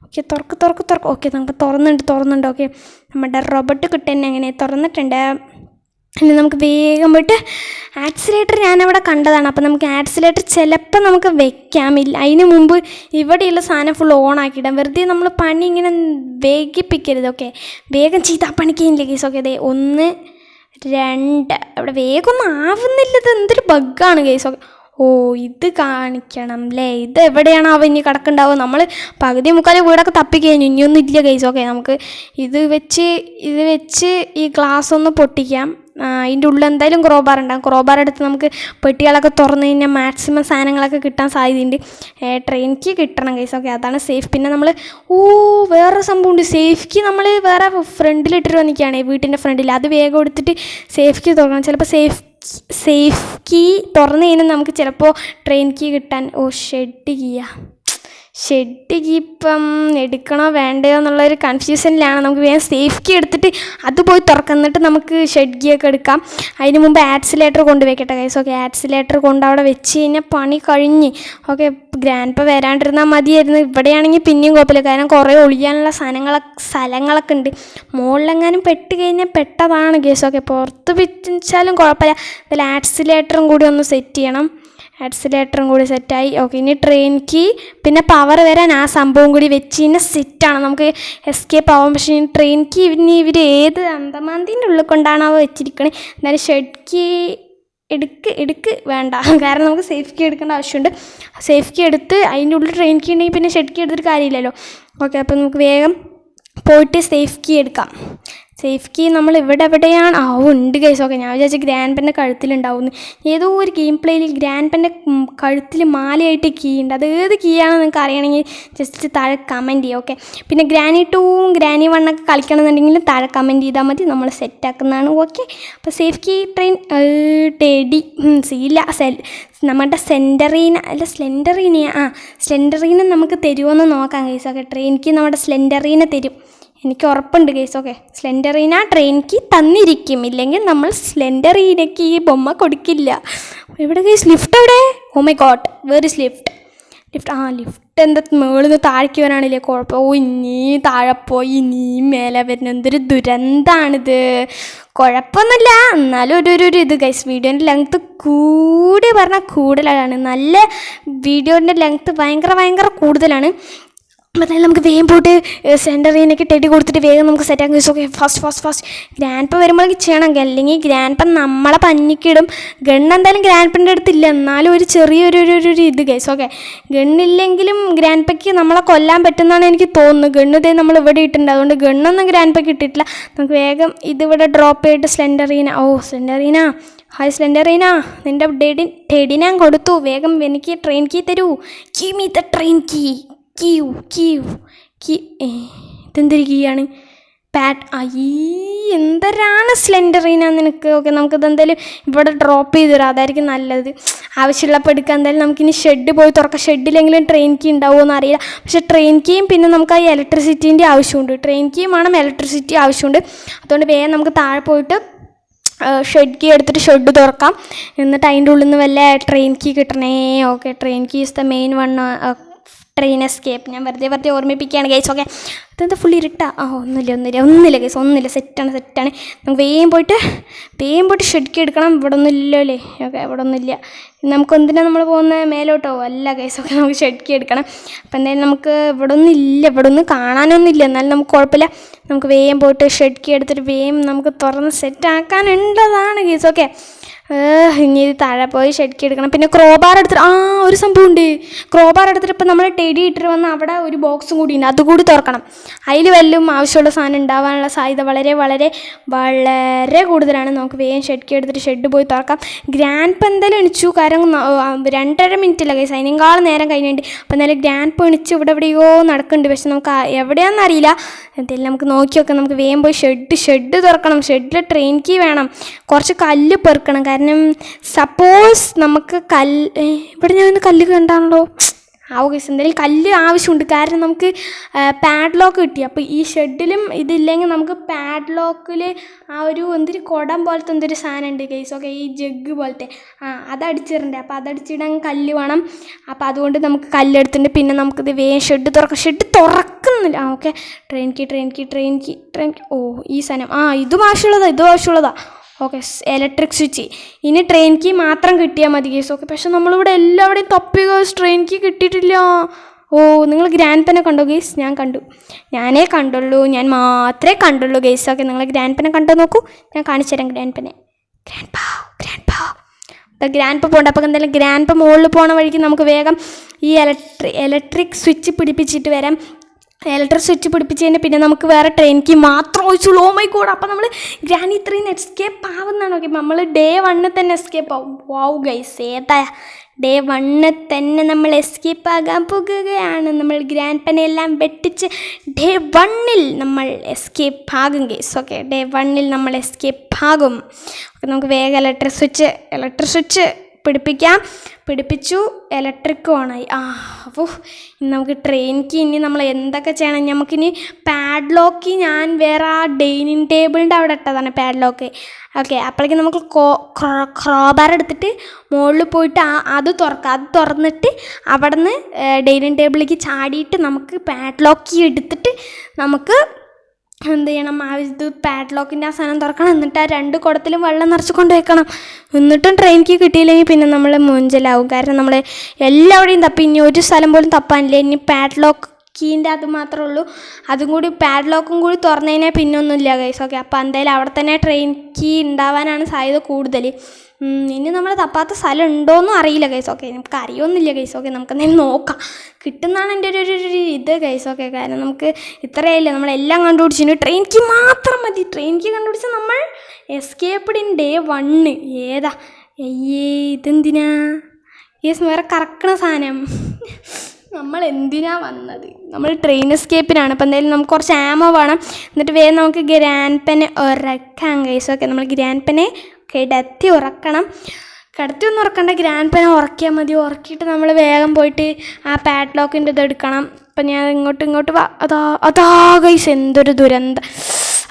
ഓക്കെ, തുറക്ക്. ഓക്കെ, നമുക്ക് തുറന്നുണ്ട്. ഓക്കെ, നമ്മുടെ റോബോട്ട് കുട്ടൻ അങ്ങനെ തുറന്നിട്ടുണ്ട്. ഇനി നമുക്ക് വേഗം പോയിട്ട് ആക്സിലേറ്റർ ഞാനവിടെ കണ്ടതാണ്. അപ്പോൾ നമുക്ക് ആക്സിലേറ്റർ ചിലപ്പോൾ നമുക്ക് വെക്കാമില്ല. അതിന് മുമ്പ് ഇവിടെയുള്ള സാധനം ഫുൾ ഓൺ ആക്കിയിടാം. വെറുതെ നമ്മൾ പണി ഇങ്ങനെ വേഗിപ്പിക്കരുത്. ഓക്കെ, വേഗം ചെയ്താൽ പണിക്കില്ല കേസ്. ഓക്കെ, അതെ 1 2 അവിടെ വേഗമൊന്നും ആവുന്നില്ല. എന്തൊരു ബഗ്ഗാണ് കേസ്. ഓക്കെ, ഇത് കാണിക്കണം അല്ലേ. ഇത് എവിടെയാണ് അവ ഇനി കിടക്കുന്നുണ്ടാവുക? നമ്മൾ പകുതി മുക്കാൽ വീടൊക്കെ തപ്പിക്കഴിഞ്ഞു. ഇനിയൊന്നും ഇല്ല കേസ്. ഓക്കെ, നമുക്ക് ഇത് വെച്ച് ഈ ഗ്ലാസ് ഒന്ന് പൊട്ടിക്കാം. അതിൻ്റെ ഉള്ളിൽ എന്തായാലും ക്രോബാർ ഉണ്ടാകും. ക്രോബാർ എടുത്ത് നമുക്ക് പെട്ടികളൊക്കെ തുറന്നു കഴിഞ്ഞാൽ മാക്സിമം സാധനങ്ങളൊക്കെ കിട്ടാൻ സാധ്യതയുണ്ട്. ട്രെയിൻ കീ കിട്ടണം കേസ്. ഓക്കെ, അതാണ് സേഫ്. പിന്നെ നമ്മൾ വേറൊരു സംഭവമുണ്ട്. സേഫ് കീ നമ്മൾ വേറെ ഫ്രണ്ടിലിട്ടിട്ട് വന്നിക്കുകയാണ്, വീട്ടിൻ്റെ ഫ്രണ്ടിൽ. അത് വേഗം എടുത്തിട്ട് സേഫ് കീ തുറക്കണം. ചിലപ്പോൾ സേഫ് കീ തുറന്നു കഴിഞ്ഞാൽ നമുക്ക് ചിലപ്പോൾ ട്രെയിൻ കീ കിട്ടാൻ ഷെഡ് കീ ഇപ്പം എടുക്കണോ വേണ്ടയോ എന്നുള്ളൊരു കൺഫ്യൂഷനിലാണ്. നമുക്ക് വേഗം സേഫ് കീ എടുത്തിട്ട് അത് പോയി തുറക്കുന്നിട്ട് നമുക്ക് ഷെഡ് കീ ഒക്കെ എടുക്കാം. അതിന് മുമ്പ് ആക്സിലേറ്റർ കൊണ്ടുവയ്ക്കട്ടെ ഗൈസ്. ഓക്കെ, ആക്സിലേറ്റർ കൊണ്ട് അവിടെ വെച്ച് കഴിഞ്ഞാൽ പണി കഴിഞ്ഞ്. ഓക്കെ, ഗ്രാൻഡ് പാ വരാണ്ടിരുന്നാൽ മതിയായിരുന്നു. ഇവിടെയാണെങ്കിൽ പിന്നെയും കുഴപ്പമില്ല, കാരണം കുറേ ഒളിയാനുള്ള സ്ഥലങ്ങളൊക്കെ ഉണ്ട്. മുകളിലെങ്ങാനും പെട്ട് കഴിഞ്ഞാൽ പെട്ടതാണ് ഗൈസ്. ഓക്കെ, പുറത്ത് വെച്ചാലും കുഴപ്പമില്ല. അതിൽ ആക്സിലേറ്ററും കൂടി ഒന്ന് സെറ്റ് ചെയ്യണം. ആക്സിലേറ്ററും കൂടി സെറ്റായി. ഓക്കെ, ഇനി ട്രെയിൻ കീ പിന്നെ പവർ വരാൻ ആ സംഭവം കൂടി വെച്ച് കഴിഞ്ഞാൽ സെറ്റാണ്, നമുക്ക് എസ്കേപ്പ് ആവാം. പക്ഷേ ഈ ട്രെയിൻ കീ ഇവർ ഏത് അന്തമാന്തിൻ്റെ ഉള്ളിൽ കൊണ്ടാണോ വെച്ചിരിക്കണേ. എന്നാലും ഷെഡ് കീ എടുക്ക് വേണ്ട, കാരണം നമുക്ക് സേഫ് കീ എടുക്കേണ്ട ആവശ്യമുണ്ട്. സേഫ് കീ എടുത്ത് അതിൻ്റെ ഉള്ളിൽ ട്രെയിൻ കീ ഉണ്ടെങ്കിൽ പിന്നെ ഷെഡ് കീ എടുത്തിട്ട് കാര്യമില്ലല്ലോ. ഓക്കെ, അപ്പോൾ നമുക്ക് വേഗം പോയിട്ട് സേഫ് കീ എടുക്കാം. സേഫ് കീ നമ്മൾ ഇവിടെ എവിടെയാണ് ഉണ്ട് ഗൈസ്. ഓക്കെ, ഞാൻ വിചാരിച്ച ഗ്രാൻഡ് പെൻ്റെ കഴുത്തിലുണ്ടാവുന്നു. ഏതോ ഒരു ഗെയിം പ്ലേയിൽ ഗ്രാൻഡ് പെൻ്റെ കഴുത്തിൽ മാലയായിട്ട് കീ ഉണ്ട്. അത് ഏത് കീ ആണെന്ന് നിങ്ങൾക്ക് അറിയണമെങ്കിൽ ജസ്റ്റ് താഴെ കമൻറ്റ് ചെയ്യുക. ഓക്കെ, പിന്നെ ഗ്രാനി 2ഉം ഗ്രാനി 1ഒക്കെ കളിക്കണമെന്നുണ്ടെങ്കിൽ താഴെ കമൻറ്റ് ചെയ്താൽ മതി, നമ്മൾ സെറ്റാക്കുന്നതാണ്. ഓക്കെ, അപ്പോൾ സേഫ് കീ ട്രെയിൻ ടെഡി സീല നമ്മുടെ സ്ലെൻഡറീനെ നമുക്ക് തരുമോയെന്ന് നോക്കാം ഗൈസ്. ഓക്കെ, ട്രെയിൻ കീ നമ്മുടെ സ്ലെൻഡറീനെ തരും, എനിക്ക് ഉറപ്പുണ്ട് ഗൈസ്. ഓക്കെ, സ്ലെൻഡറീന ട്രെയിൻ കീ തന്നിരിക്കും, ഇല്ലെങ്കിൽ നമ്മൾ സ്ലെൻഡറീനയ്ക്ക് ഈ ബൊമ്മ കൊടുക്കില്ല. എവിടെ ഗൈസ് ലിഫ്റ്റ്? എവിടെ? Oh my god, where is lift? Lift എന്താ മേളിൽ നിന്ന് താഴേക്ക് വരാണില്ലേ? കുഴപ്പം. ഇനി താഴെ പോയി ഇനി മേലെ വരുന്ന എന്തൊരു ദുരന്തമാണിത്. കുഴപ്പമൊന്നുമില്ല, എന്നാലും ഒരു ഇത് ഗൈസ്. വീഡിയോൻ്റെ ലെങ്ത്ത് കൂടി പറഞ്ഞാൽ കൂടുതലാണ്. നല്ല വീഡിയോൻ്റെ ലെങ്ത്ത് ഭയങ്കര കൂടുതലാണ്. അപ്പോൾ നമുക്ക് വേഗം പോയിട്ട് സെൻറ്ററിനൊക്കെ ടെടി കൊടുത്തിട്ട് വേഗം നമുക്ക് സെറ്റാക്കാൻ ഗൈസ്. ഓക്കെ, ഫാസ്റ്റ് ഗ്രാൻഡ് പ വരുമ്പോഴേക്ക് ചെയ്യണം, അല്ലെങ്കിൽ ഗ്രാൻഡ് പ നമ്മളെ പഞ്ഞിക്കിടും. ഗണ്ണ് എന്തായാലും ഗ്രാൻഡ് പൻ്റെ അടുത്തില്ല, എന്നാലും ഒരു ചെറിയൊരു ഇത് ഗൈസ്. ഓക്കെ, ഗണ്ണില്ലെങ്കിലും ഗ്രാൻഡ് പയ്ക്ക് നമ്മളെ കൊല്ലാൻ പറ്റുന്നതാണ് എനിക്ക് തോന്നുന്നു. ഗണ്ണ് ഇതേ നമ്മൾ ഇവിടെ ഇട്ടിട്ടുണ്ട്, അതുകൊണ്ട് ഗണ്ണൊന്നും ഗ്രാൻഡ് പയ്ക്ക് ഇട്ടിട്ടില്ല. നമുക്ക് വേഗം ഇതിവിടെ ഡ്രോപ്പ് ചെയ്തിട്ട് സ്ലെൻഡറീന. സ്ലെൻഡറീന, ഹായ് സ്ലെൻഡറീന, നിൻ്റെ ടെഡി ഞാൻ കൊടുത്തു, വേഗം എനിക്ക് ട്രെയിൻ കീ തരൂ. Give me the train key. ഇതെന്തൊരു കീയാണ്? എന്തരാണ് സ്ലെൻഡറീന നിനക്ക്? ഓക്കെ, നമുക്കിതെന്തായാലും ഇവിടെ ഡ്രോപ്പ് ചെയ്ത് തരാം, അതായിരിക്കും നല്ലത്. ആവശ്യമുള്ളപ്പോൾ എടുക്കുക. എന്തായാലും നമുക്കിനി ഷെഡ് പോയി തുറക്കാം. ഷെഡിലെങ്കിലും ട്രെയിൻ കീ ഉണ്ടാവുമോ എന്ന് അറിയില്ല. പക്ഷേ ട്രെയിൻ കീയും പിന്നെ നമുക്ക് ആ ഇലക്ട്രിസിറ്റീൻ്റെ ആവശ്യമുണ്ട്. ട്രെയിൻ കീയും വേണം, ഇലക്ട്രിസിറ്റി ആവശ്യമുണ്ട്. അതുകൊണ്ട് വേഗം നമുക്ക് താഴെ പോയിട്ട് ഷെഡ് കീ എടുത്തിട്ട് ഷെഡ് തുറക്കാം. എന്നിട്ട് അതിൻ്റെ ഉള്ളിൽ നിന്ന് വല്ല ട്രെയിൻ കീ കിട്ടണേ. Okay, train key is the main one. Train escape ഞാൻ വെറുതെ ഓർമ്മിപ്പിക്കുകയാണ് ഗൈസ്. ഓക്കെ, അതെന്താ ഫുൾ ഇരുട്ടാ? ഒന്നുമില്ല ഗൈസ്, ഒന്നുമില്ല. സെറ്റാണ്. നമുക്ക് വേഗം പോയിട്ട് ഷെഡ് കീ എടുക്കണം. ഇവിടെ ഒന്നും ഇല്ലല്ലോ അല്ലേ? ഓക്കെ, ഇവിടെ ഒന്നുമില്ല. നമുക്ക് എന്തിനാണ് നമ്മൾ പോകുന്നത്? മേലോട്ടോ? അല്ല ഗൈസ്. ഓക്കെ, നമുക്ക് ഷെഡ് കീ എടുക്കണം. അപ്പോൾ എന്തായാലും നമുക്ക് ഇവിടെ ഒന്നും കാണാനൊന്നുമില്ല, എന്നാലും നമുക്ക് കുഴപ്പമില്ല. നമുക്ക് വേഗം പോയിട്ട് ഷെഡ് കീ എടുത്തിട്ട് വേഗം നമുക്ക് തുറന്ന് സെറ്റാക്കാനുള്ളതാണ് ഗൈസ്. ഓക്കെ, ഇനി ഇത് താഴെ പോയി ഷെഡ് കീ എടുക്കണം. പിന്നെ ക്രോബാർ എടുത്തിട്ട് ഒരു സംഭവമുണ്ട്. ക്രോബാർ എടുത്തിട്ട് ഇപ്പം നമ്മൾ ടെഡി ഇട്ടിട്ട് വന്ന് അവിടെ ഒരു ബോക്സും കൂടി ഉണ്ട്, അതുകൂടി തുറക്കണം. അതിൽ വല്ലതും ആവശ്യമുള്ള സാധനം ഉണ്ടാവാനുള്ള സാധ്യത വളരെ കൂടുതലാണ്. നമുക്ക് വേഗം ഷെഡ് കീ എടുത്തിട്ട് ഷെഡ് പോയി തുറക്കാം. ഗ്രാൻഡ് പ എന്തായാലും എണിച്ചു, കാരണം 2.5 മിനിറ്റില്ല ഗൈസ്, അതിനേക്കാളും നേരം കഴിഞ്ഞിട്ടുണ്ട്. അപ്പോൾ എന്തായാലും ഗ്രാൻഡ് പ എണിച്ച് ഇവിടെ എവിടെയോ നടക്കുന്നുണ്ട്, പക്ഷെ നമുക്ക് എവിടെയാണെന്ന് അറിയില്ല. എന്തായാലും നമുക്ക് നോക്കി നോക്കാം. നമുക്ക് വേഗം പോയി ഷെഡ് തുറക്കണം. ഷെഡിൽ ട്രെയിൻ കീ വേണം, കുറച്ച് കല്ല് പെറുക്കണം. കാരണം സപ്പോസ് നമുക്ക് ഇവിടെ ഞാൻ ഒന്ന് കല്ല് കണ്ടാണല്ലോ. ഗൈസ്, എന്തായാലും കല്ല് ആവശ്യമുണ്ട്, കാരണം നമുക്ക് പാഡ്ലോക്ക് കിട്ടി. അപ്പോൾ ഈ ഷെഡിലും ഇതില്ലെങ്കിൽ നമുക്ക് പാഡ്ലോക്കിൽ എന്തൊരു കുടം പോലത്തെ എന്തൊരു സാധനം ഉണ്ട് ഗൈസ്. ഓക്കെ, ഈ ജഗ് പോലത്തെ അതടിച്ചിട്ടുണ്ട്. അപ്പോൾ അതടിച്ചിടാൻ കല്ല് വേണം. അപ്പോൾ അതുകൊണ്ട് നമുക്ക് കല്ലെടുത്തിട്ടുണ്ട്. പിന്നെ നമുക്കിത് വേഗം ഷെഡ് തുറക്കുന്നില്ല. Okay, train key. ഈ സാധനം ഇതും ആവശ്യമുള്ളതാ. Okay, electric switch. ഇനി ട്രെയിൻ കീ മാത്രം കിട്ടിയാൽ മതി ഗൈസ്. ഓക്കെ, പക്ഷെ നമ്മളിവിടെ എല്ലാവിടെയും തപ്പി ഗൈസ്, ട്രെയിൻ കീ കിട്ടിയിട്ടില്ല. നിങ്ങൾ ഗ്രാൻഡ് പെനെ കണ്ടോ ഗൈസ്? ഞാൻ മാത്രമേ കണ്ടുള്ളൂ ഗൈസ്. ഓക്കെ, നിങ്ങൾ ഗ്രാൻഡ് പെനെ കണ്ടോ നോക്കൂ, ഞാൻ കാണിച്ചു തരാം ഗ്രാൻഡ് പെനെ. ഗ്രാൻഡ് പ പോകണ്ട. അപ്പോൾ എന്തായാലും ഗ്രാൻഡ് പ മുകളിൽ പോകണ വഴിക്ക് നമുക്ക് വേഗം ഈ ഇലക്ട്രിക് സ്വിച്ച് പിടിപ്പിച്ചിട്ട് വരാം. ഇലക്ട്രിക് സ്വിച്ച് പിടിപ്പിച്ചതിന് പിന്നെ നമുക്ക് വേറെ ട്രെയിൻ കീ മാത്രം ഒഴിച്ചുള്ളൂ. ഓ മൈ ഗോഡ്, അപ്പോൾ നമ്മൾ ഗ്രാനി 3 എസ്കേപ്പ് ആവുന്നതാണ്. ഓക്കെ, നമ്മൾ ഡേ 1 തന്നെ എസ്കേപ്പ് ആവും. വാവ് ഗൈസ്, ഡേ 1 തന്നെ നമ്മൾ എസ്കേപ്പ് ആകാൻ പോകുകയാണ്. നമ്മൾ ഗ്രാൻഡ് പെനെല്ലാം വെട്ടിച്ച് ഡേ 1 നമ്മൾ എസ്കേപ്പ് ആകും ഗൈസ്. ഓക്കെ, ഡേ 1 നമ്മൾ എസ്കേപ്പ് ആകും. ഓക്കെ, നമുക്ക് വേഗം ഇലക്ട്രിക് സ്വിച്ച് പിടിപ്പിച്ചു. ഇലക്ട്രിക് ഓണായി. ഇനി നമുക്ക് ട്രെയിൻ കീ ഇനി നമ്മൾ എന്തൊക്കെ ചെയ്യണം? നമുക്കിനി പാഡ്ലോക്ക് ഞാൻ വേറെ ഡൈനിങ് ടേബിളിൻ്റെ അവിടെ ഇട്ടതാണ് പാഡ്ലോക്ക്. ഓക്കെ, അപ്പോഴേക്കും നമുക്ക് ക്രോബാർ എടുത്തിട്ട് മുകളിൽ പോയിട്ട് അത് തുറന്നിട്ട് അവിടെ നിന്ന് ഡൈനിങ് ടേബിളിലേക്ക് ചാടിയിട്ട് നമുക്ക് പാഡ്ലോക്ക് കീ എടുത്തിട്ട് നമുക്ക് എന്ത് ചെയ്യണം? ഇത് പാഡ്ലോക്കിൻ്റെ സാധനം തുറക്കണം. എന്നിട്ട് 2 കുടത്തിലും വെള്ളം നിറച്ച് കൊണ്ട് വെക്കണം. എന്നിട്ടും ട്രെയിൻ കീ കിട്ടിയില്ലെങ്കിൽ പിന്നെ നമ്മൾ മുഞ്ചലാവും. കാരണം നമ്മൾ എല്ലാവരുടെയും തപ്പി, ഇനി ഒരു സ്ഥലം പോലും തപ്പാനില്ല. ഇനി പാഡ്ലോക്ക് കീൻ്റെ അത് മാത്രമേ ഉള്ളൂ. അതും കൂടി പാഡ്ലോക്കും കൂടി തുറന്നു കഴിഞ്ഞാൽ പിന്നെ ഒന്നുമില്ല ഗൈസ്. ഓക്കെ, അപ്പോൾ എന്തായാലും അവിടെ തന്നെ ട്രെയിൻ കീ ഉണ്ടാവാനാണ് സാധ്യത കൂടുതൽ. ഇനി നമ്മൾ തപ്പാത്ത സ്ഥലം ഉണ്ടോയെന്നും അറിയില്ല ഗൈസ്. ഓക്കെ നമുക്ക് അറിയൊന്നുമില്ല ഗൈസ്. ഓക്കെ നമുക്ക് എന്തായാലും നോക്കാം. കിട്ടുന്നതാണ് എൻ്റെ ഒരു ഇത് ഗൈസ്. ഓക്കെ കാരണം നമുക്ക് ഇത്രയല്ലേ നമ്മളെല്ലാം കണ്ടുപിടിച്ചു. ട്രെയിൻ കീ മാത്രം മതി. ട്രെയിൻ കീ കണ്ടുപിടിച്ചാൽ നമ്മൾ എസ്കേപ്ഡ് ഇൻ ഡേ 1. ഏതാ ഇതെന്തിനാ വേറെ കറക്കണ സാധനം. നമ്മൾ എന്തിനാ വന്നത്? നമ്മൾ ട്രെയിൻ എസ്കേപ്പിനാണ്. അപ്പോൾ എന്തായാലും നമുക്ക് കുറച്ച് ആമോ വേണം. എന്നിട്ട് വേഗം നമുക്ക് ഗ്രാൻഡ് പെനെ ഉറക്കാം ഗൈസ്. ഓക്കെ നമ്മൾ ഗ്രാൻഡ് പെനെ കിടത്തി ഉറക്കണം. കിടത്തി ഒന്നും ഉറക്കണ്ട, ഗ്രാൻഡ് പെനെ ഉറക്കിയാൽ മതി. ഉറക്കിയിട്ട് നമ്മൾ വേഗം പോയിട്ട് ആ പാഡ്ലോക്കിൻ്റെ ഇത് എടുക്കണം. അപ്പം ഞാൻ ഇങ്ങോട്ട് അതാ ഗൈസ് എന്തൊരു ദുരന്തം.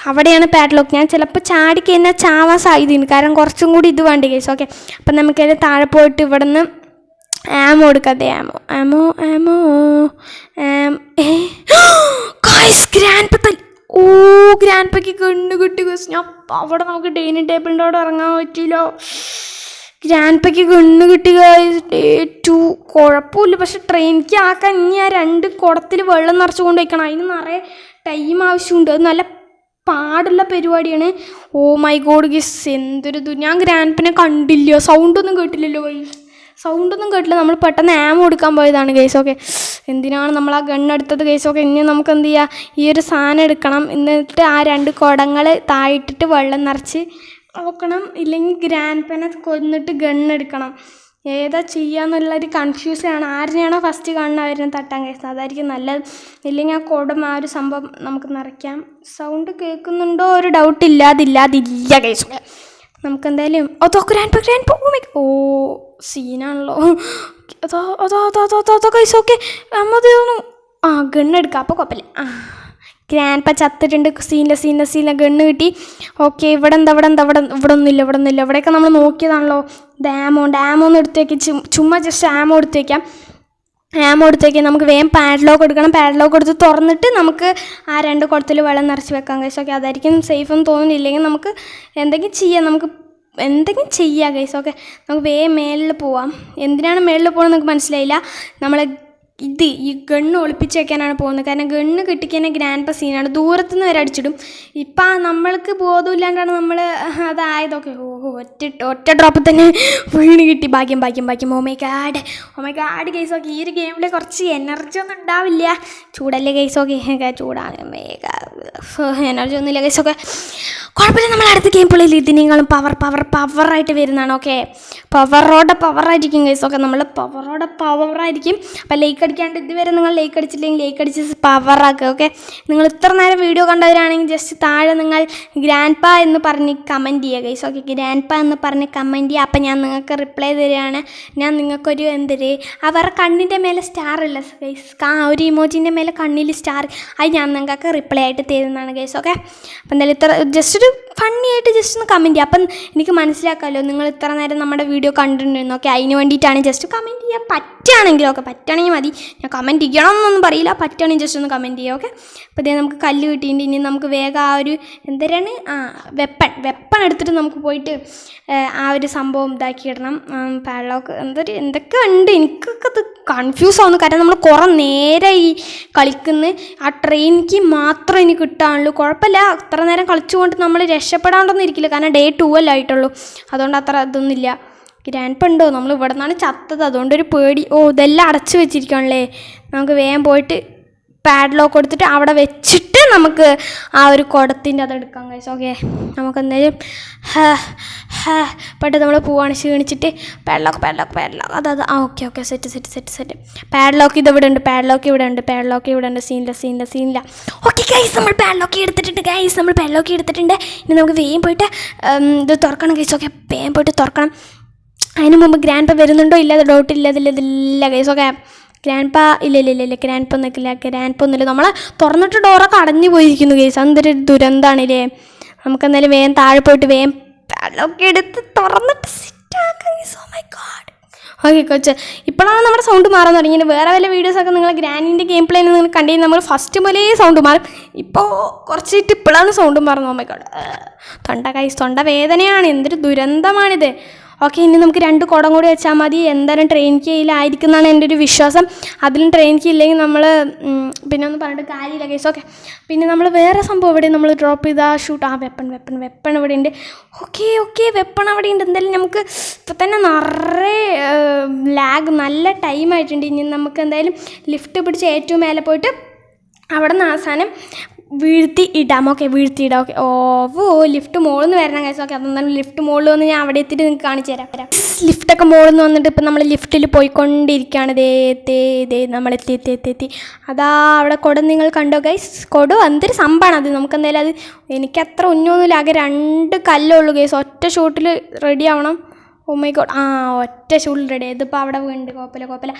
അവിടെയാണ് പാഡ്ലോക്ക്. ഞാൻ ചിലപ്പോൾ ചാടിക്കഴിഞ്ഞാൽ ചാവാൻ സാധ്യതയുണ്ട്. കാരണം കുറച്ചും കൂടി ഇത് വേണ്ടി ഗൈസ്. ഓക്കെ അപ്പം നമുക്കതിന് താഴെ പോയിട്ട് ഇവിടെ നിന്ന് ആമോ എടുക്കാതെ ആമോ ഗ്രാൻഡ് പയ്ക്ക് കണ്ണു കിട്ടി ഗൈസ്. ഞാൻ അവിടെ നമുക്ക് ഡൈനിങ് ടേബിളിൻ്റെ അവിടെ ഇറങ്ങാൻ പറ്റിയില്ലോ. ഗ്രാൻഡ് പയ്ക്ക് കണ്ണു കിട്ടി ഗൈസ്. ഡേ 2 കുഴപ്പമില്ല. പക്ഷെ ട്രെയിനിക്ക് ആക്കാൻ ഇനി ആ 2 കുടത്തിൽ വെള്ളം നിറച്ച് കൊണ്ട് വയ്ക്കണം. അതിന് നിറയെ ടൈം ആവശ്യമുണ്ട്. അത് നല്ല പാടുള്ള പരിപാടിയാണ്. ഓ മൈ ഗോഡ് ഗൈസ് എന്തൊരു ഞാൻ ഗ്രാൻഡ് പെനെ കണ്ടില്ല. സൗണ്ടൊന്നും കേട്ടില്ലല്ലോ ഗൈസ്. സൗണ്ടൊന്നും കേട്ടില്ല. നമ്മൾ പെട്ടെന്ന് ആമോ എടുക്കാൻ പോയതാണ് ഗൈസ്. ഓക്കെ എന്തിനാണ് നമ്മൾ ആ ഗണ്ണെടുത്തത് ഗൈസ്. ഓക്കെ ഇനി നമുക്ക് എന്ത് ചെയ്യുക, ഈ ഒരു സാധനം എടുക്കണം. എന്നിട്ട് ആ 2 കുടങ്ങൾ താഴിട്ടിട്ട് വെള്ളം നിറച്ച് നോക്കണം. ഇല്ലെങ്കിൽ ഗ്രാൻഡ് പെനെ കൊന്നിട്ട് ഗണ്ണെടുക്കണം. ഏതാ ചെയ്യാന്നുള്ളൊരു കൺഫ്യൂഷനാണ്. ആരിനെയാണോ ഫസ്റ്റ് കാണുന്ന അവരെ തട്ടാൻ ഗൈസ്. അതായിരിക്കും നല്ലത്. ഇല്ലെങ്കിൽ ആ കുടം ആ ഒരു സംഭവം നമുക്ക് നിറയ്ക്കാം. സൗണ്ട് കേൾക്കുന്നുണ്ടോ ഒരു ഡൗട്ട് ഇല്ലാതില്ല ഗൈസ്. നമുക്ക് എന്തായാലും ഓ സീനാണല്ലോ. അതോ ഗൈസ്. ഓക്കെ നമ്മൾ തോന്നുന്നു ഗണ്ണെടുക്കാം. അപ്പോൾ കുഴപ്പമില്ല. ഗ്രാൻഡ് ചത്തിട്ടുണ്ട്. സീനില്ല ഗണ്ണ് കിട്ടി. ഓക്കെ ഇവിടെ ഒന്നുമില്ല. ഇവിടെയൊക്കെ നമ്മൾ നോക്കിയതാണല്ലോ. ഇത് ആമോന്ന് എടുത്തേക്ക് ചുമ്മാ ജസ്റ്റ് ആമോ എടുത്തേക്കാം. നമുക്ക് വേഗം പാഡ്ലോക്ക് എടുക്കണം. പാഡ്ലോക്ക് എടുത്ത് തുറന്നിട്ട് നമുക്ക് ആ 2 കുടത്തിൽ വെള്ളം നിറച്ച് വെക്കാം ഗൈസ്. ഓക്കെ അതായിരിക്കും സേഫ് എന്ന് തോന്നുന്നില്ലെങ്കിൽ നമുക്ക് എന്തെങ്കിലും ചെയ്യാം ഗൈസ്. ഓക്കെ നമുക്ക് വേഗം മേളിൽ പോവാം. എന്തിനാണ് മേളിൽ പോകുന്നത് നമുക്ക് മനസ്സിലായില്ല. നമ്മൾ ഈ ഗണ്ണ് ഒളിപ്പിച്ച് വയ്ക്കാനാണ് പോകുന്നത്. കാരണം ഗണ്ണ് കിട്ടിക്കഴിഞ്ഞാൽ ഗ്രാൻഡ് സീനാണ്. ദൂരത്തുനിന്ന് വരെ അടിച്ചിടും. ഇപ്പം നമ്മൾക്ക് ബോധമില്ലാണ്ടാണ് നമ്മൾ അതായതൊക്കെ. ഒറ്റ ഡ്രോപ്പിൽ തന്നെ വീണ് കിട്ടി. ഭാഗ്യം. Oh my god guys. Okay ഈ ഒരു ഗെയിമിൽ കുറച്ച് എനർജി ഒന്നും ഉണ്ടാവില്ല. ചൂടല്ലേ ഗൈസ്. ഓക്കെ ചൂടാണ്. എനർജി ഒന്നുമില്ല ഗൈസ്. ഓക്കെ കുഴപ്പമില്ല. നമ്മൾ അടുത്ത ഗെയിം പ്ലേയിൽ ഇതിനേക്കാളും പവറായിട്ട് വരുന്നതാണ്. Okay പവറായിരിക്കും guys. ഓക്കെ നമ്മൾ പവറായിരിക്കും. അപ്പം ലൈക്ക് അടിക്കാണ്ട് ഇതുവരെ നിങ്ങൾ ലൈക്ക് അടിച്ചില്ലെങ്കിൽ ലൈക്ക് അടിച്ച് പവറാക്കുക. ഓക്കെ നിങ്ങൾ ഇത്ര നേരം വീഡിയോ കണ്ടവരാണെങ്കിൽ ജസ്റ്റ് താഴെ നിങ്ങൾ ഗ്രാൻഡ് പാ എന്ന് പറഞ്ഞ് കമൻറ്റ് ചെയ്യുക ഗൈസ്. ഓക്കെ ഗ്രാൻഡ് പാ എന്ന് പറഞ്ഞ് കമൻറ്റ് ചെയ്യുക. അപ്പം ഞാൻ നിങ്ങൾക്ക് റിപ്ലൈ തരികയാണ്. ഞാൻ നിങ്ങൾക്കൊരു അവരുടെ കണ്ണിൻ്റെ മേലെ സ്റ്റാർ ഇല്ല ഗൈസ്. ഒരു ഇമോജിൻ്റെ മേലെ കണ്ണിൽ സ്റ്റാർ, അത് ഞാൻ നിങ്ങൾക്ക് റിപ്ലൈ ആയിട്ട് തരുന്നതാണ് ഗൈസ്. ഓക്കെ അപ്പം എന്തായാലും ഇത്ര ജസ്റ്റ് ഒരു ഫണ്ണി ആയിട്ട് ജസ്റ്റ് ഒന്ന് കമൻറ്റ് ചെയ്യുക. അപ്പം എനിക്ക് മനസ്സിലാക്കാമല്ലോ നിങ്ങൾ ഇത്ര നേരം നമ്മുടെ വീഡിയോ കണ്ടിട്ടുണ്ടെന്ന്. ഓക്കെ അതിന് വേണ്ടിയിട്ടാണ് ജസ്റ്റ് കമൻറ്റ് ചെയ്യുക. പറ്റുകയാണെങ്കിൽ മതി. ഞാൻ കമൻറ്റ് ചെയ്യണമെന്നൊന്നും പറയില്ല. പറ്റുകയാണെങ്കിൽ ജസ്റ്റ് ഒന്ന് കമൻറ്റ് ചെയ്യുക. ഓക്കെ അപ്പോൾ ഇതേ നമുക്ക് കല്ല് കിട്ടിയിട്ടുണ്ട്. ഇനി നമുക്ക് വേഗം ആ ഒരു വെപ്പൺ എടുത്തിട്ട് നമുക്ക് പോയിട്ട് ആ ഒരു സംഭവം ഇതാക്കിയിടണം. പാഡ്ലോക്ക് എന്തൊക്കെ ഉണ്ട്. എനിക്കൊക്കെ അത് കൺഫ്യൂസ് ആവുന്നു. കാരണം നമ്മൾ കുറേ നേരം ഈ കളിക്കുന്ന ആ ട്രെയിനിക്ക് മാത്രം ഇനി കിട്ടാനുള്ളൂ. കുഴപ്പമില്ല. അത്ര നേരം കളിച്ചുകൊണ്ട് നമ്മൾ രക്ഷപ്പെടാണ്ടൊന്നും ഇരിക്കില്ല. കാരണം ഡേ 2 ആയിട്ടുള്ളൂ. അതുകൊണ്ട് അത്ര ഇതൊന്നുമില്ല. ഗ്രാൻഡ് ഉണ്ടോ? നമ്മൾ ഇവിടെ നിന്നാണ് ചത്തത്. അതുകൊണ്ടൊരു പേടി. ഇതെല്ലാം അടച്ചു വെച്ചിരിക്കുകയാണല്ലേ. നമുക്ക് വേഗം പോയിട്ട് പാഡ്ലോക്ക് കൊടുത്തിട്ട് അവിടെ വെച്ചിട്ട് നമുക്ക് ആ ഒരു കുടത്തിൻ്റെ അതെടുക്കാം ഗൈസ്. ഓക്കെ നമുക്ക് എന്തായാലും പെട്ടെന്ന് നമ്മൾ പോവാണ് ക്ഷീണിച്ചിട്ട്. പാഡ്ലോക്ക് അത് ഓക്കെ സെറ്റ്. പാഡ്ലോക്ക് ഇതിവിടെ ഉണ്ട്. സീനില്ല. ഓക്കെ ഗൈസ് നമ്മൾ പാഡ്ലോക്ക് എടുത്തിട്ടുണ്ട്. ഇനി നമുക്ക് വേഗം പോയിട്ട് ഇത് തുറക്കണം ഗൈസ്. ഓക്കെ വേഗം പോയിട്ട് തുറക്കണം. അതിന് മുമ്പ് ഗ്രാൻഡ് പാ വരുന്നുണ്ടോ ഇല്ലാതെ ഡൗട്ട് ഇല്ല ഗൈസ്. ഓക്കെ ഗ്രാൻഡ് പാ ഇല്ല ഗ്രാൻഡ് പാ ഒന്നുമില്ല. നമ്മൾ തുറന്നിട്ട് ഡോറൊക്കെ അടഞ്ഞു പോയിരിക്കുന്നു ഗൈസ്. എന്തൊരു ദുരന്തമാണില്ലേ. നമുക്കെന്തായാലും വേഗം താഴെ പോയിട്ട് വേഗം പാഡ്ലോക്ക് എടുത്ത് തുറന്നിട്ട് സെറ്റാക്കാം guys. Oh my God. Okay കൊച്ച് ഇപ്പോഴാണ് നമ്മുടെ സൗണ്ട് മാറാൻ തുടങ്ങിയത്. വേറെ വല്ല വീഡിയോസൊക്കെ നിങ്ങൾ ഗ്രാൻഡിൻ്റെ ഗെയിം പ്ലേ നിങ്ങൾ കണ്ടുകഴിഞ്ഞാൽ നമ്മൾ ഫസ്റ്റ് മുതലേ സൗണ്ട് മാറും. ഇപ്പോൾ കുറച്ചിട്ട് ഇപ്പോഴാണ് സൗണ്ട് മാറുന്നത്. ഓ മൈ ഗോഡ് തൊണ്ട വേദനയാണ്. എന്തൊരു ദുരന്തമാണിത്. ഓക്കെ, ഇനി നമുക്ക് 2 കുടം കൂടി വെച്ചാൽ മതി. എന്തായാലും ട്രെയിൻ കീയിലായിരിക്കും എന്നാണ് എൻ്റെ ഒരു വിശ്വാസം. അതിലും ട്രെയിൻ കീ ഇല്ലെങ്കിൽ നമ്മൾ പിന്നെ ഒന്നും പറഞ്ഞിട്ട് കാര്യമില്ല ഗൈസ്. ഓക്കെ, പിന്നെ നമ്മൾ വേറെ സംഭവം ഇവിടെ നമ്മൾ ഡ്രോപ്പ് ചെയ്താൽ ഷൂട്ട് വെപ്പൺ ഇവിടെ ഉണ്ട്. ഓക്കെ വെപ്പൺ അവിടെ ഉണ്ട്. എന്തായാലും നമുക്ക് ഇപ്പം തന്നെ നിറയെ ലാഗ് നല്ല ടൈമായിട്ടുണ്ട്. ഇനി നമുക്ക് എന്തായാലും ലിഫ്റ്റ് പിടിച്ച് ഏറ്റവും മേലെ പോയിട്ട് അവിടെ നിന്ന് അവസാനം വീഴ്ത്തി ഇടാം. Okay, okay. ലിഫ്റ്റ് മുകളിൽ നിന്ന് വരണം ഗൈസ്. ഓക്കെ, അതൊന്നും ലിഫ്റ്റ് മുകളിൽ വന്ന് ഞാൻ അവിടെ എത്തിയിട്ട് നിങ്ങൾക്ക് കാണിച്ചു തരാം. ലിഫ്റ്റൊക്കെ മുകളിൽ നിന്ന് വന്നിട്ട് ഇപ്പം നമ്മൾ ലിഫ്റ്റിൽ പോയിക്കൊണ്ടിരിക്കുകയാണ്. നമ്മൾ എത്തി. അതാ അവിടെ കുടം നിങ്ങൾ കണ്ടോ ഗൈസ്? കുടം എന്തൊരു സംഭവമാണ് അത്. നമുക്ക് എന്തായാലും അത് എനിക്കത്ര ഉന്നൊന്നുമില്ല. ആകെ 2 കല്ലേ ഉള്ളൂ ഗൈസ്. ഒറ്റ ഷോട്ടിൽ റെഡി ആവണം. ഓ മൈ ഗോഡ്, ഒറ്റ ഷൂൾ റെഡി. ഇതിപ്പോൾ അവിടെ വീണ്ട്, കുഴപ്പമില്ല.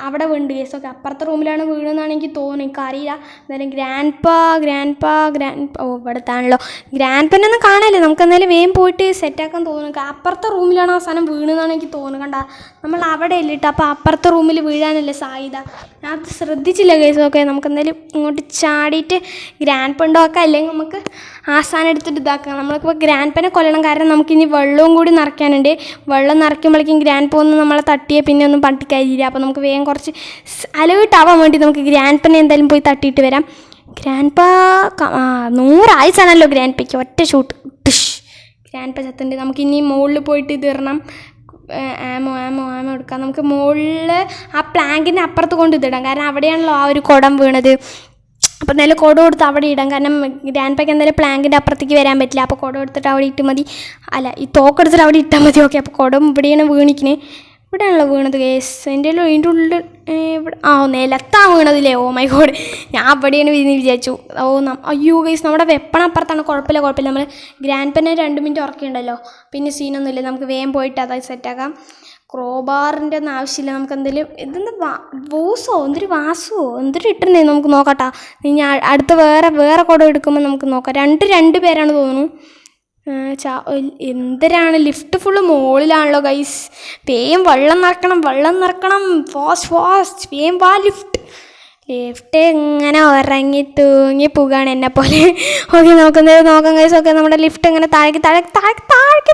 അവിടെ വീണ്ട് കേസ്. ഓക്കെ, അപ്പുറത്തെ റൂമിലാണ് വീണെന്നാണ് എനിക്ക് തോന്നുന്നു, എനിക്കറിയില്ല. എന്തായാലും ഗ്രാൻഡ് ഇവിടുത്താണല്ലോ. ഗ്രാൻഡ് പെന്നൊന്നും കാണാനില്ല. നമുക്ക് എന്തായാലും വേഗം പോയിട്ട് സെറ്റാക്കാൻ തോന്നുന്നു. അപ്പുറത്തെ റൂമിലാണ് ആ സാധനം വീണെന്നാണ് എനിക്ക് തോന്നുന്നത്. കണ്ടാ, നമ്മൾ അവിടെ ഇല്ലിട്ട് അപ്പോൾ അപ്പുറത്തെ റൂമിൽ വീഴാനല്ലേ സാധ്യത. ഞാൻ അത് ശ്രദ്ധിച്ചില്ല കേസ്. ഓക്കെ, നമുക്ക് എന്തായാലും ഇങ്ങോട്ട് ചാടിയിട്ട് ഗ്രാൻഡ് പെൻ നോക്കാം, അല്ലെങ്കിൽ നമുക്ക് ആ സാധനം എടുത്തിട്ട് ഇതാക്കാം. നമ്മളിപ്പോൾ ഗ്രാൻഡ് പെന്നെ കൊല്ലണം, കാരണം നമുക്കിനി വെള്ളവും കൂടി നിറയ്ക്കാനുണ്ട്. വെള്ളം നിറയ്ക്കുമ്പോഴേക്കും ഗ്രാൻഡ് പെന്ന് നമ്മളെ തട്ടിയെ പിന്നെ ഒന്നും പട്ടിക്കാരില്ല. അപ്പോൾ നമുക്ക് വേഗം കുറച്ച് അലവിട്ടാവാൻ വേണ്ടി നമുക്ക് ഗ്രാൻഡ് പെന്നെ എന്തായാലും പോയി തട്ടിയിട്ട് വരാം. ഗ്രാൻഡ് പാ 100 ആയിസാണല്ലോ ഗ്രാൻഡ് പയ്ക്ക് ഒറ്റ ഷൂട്ട്. ഗ്രാൻഡ് പ ചത്തുണ്ട്. നമുക്കിനി മുകളിൽ പോയിട്ട് ഇത് ഇടണം. ആമോ എടുക്കാം. നമുക്ക് മുകളിൽ ആ പ്ലാങ്കിൻ്റെ അപ്പുറത്ത് കൊണ്ട് ഇതിടാം, കാരണം അവിടെയാണല്ലോ ആ ഒരു കുടം വീണത്. അപ്പോൾ എന്തായാലും കുടം എടുത്ത് അവിടെ ഇടാം, കാരണം ഗ്രാൻഡ് പാക്ക് എന്തായാലും പ്ലാങ്കിൻ്റെ അപ്പുറത്തേക്ക് വരാൻ പറ്റില്ല. അപ്പോൾ കുടം എടുത്തിട്ട് അവിടെ ഇട്ട് മതി. അല്ല, ഈ തോക്കെടുത്തിട്ട് അവിടെ ഇട്ടാൽ മതി. ഓക്കെ, അപ്പോൾ കുടം ഇവിടെയാണ് വീണിക്കുന്നത്. ഇവിടെയാണല്ലോ വീണത് കേസ്. എൻ്റെ ഉള്ളിൽ ഇവിടെ നിലത്താണ് വീണതില്ലേ. ഓ മൈ ഗോഡ്, ഞാൻ അവിടെയാണ് വിചാരിച്ചു. അയ്യോ ഗൈസ്, നമ്മുടെ വെപ്പണപ്പുറത്താണ്. കുഴപ്പമില്ല. നമ്മൾ ഗ്രാൻഡ് പെന്നെ 2 മിനിറ്റ് ഉറക്കിയുണ്ടല്ലോ, പിന്നെ സീനൊന്നുമില്ല. നമുക്ക് വേഗം പോയിട്ട് അത് സെറ്റാക്കാം. ക്രോബാറിൻ്റെ ഒന്നും ആവശ്യമില്ല. നമുക്ക് എന്തെങ്കിലും ഇതെന്താ എന്തൊരു വാസുവോ എന്തൊരു ഇട്ടിട്ടുണ്ടേ. നമുക്ക് നോക്കട്ടാ. ഞാൻ അടുത്ത വേറെ കുടം എടുക്കുമ്പോൾ നമുക്ക് നോക്കാം. 2 പേരാണ് തോന്നുന്നു. എന്തരാണ് ലിഫ്റ്റ് ഫുള്ള് മുകളിലാണല്ലോ ഗൈസ്. വേഗം വെള്ളം നിറക്കണം. ഫാസ്റ്റ് വേഗം വാ. ലിഫ്റ്റ് ഇങ്ങനെ ഉറങ്ങി തൂങ്ങി പോവുകയാണ് എന്നെ പോലെ. ഓക്കെ, നോക്കാം ഗൈസ്. ഓക്കെ, നമ്മുടെ ലിഫ്റ്റ് ഇങ്ങനെ താഴേക്ക്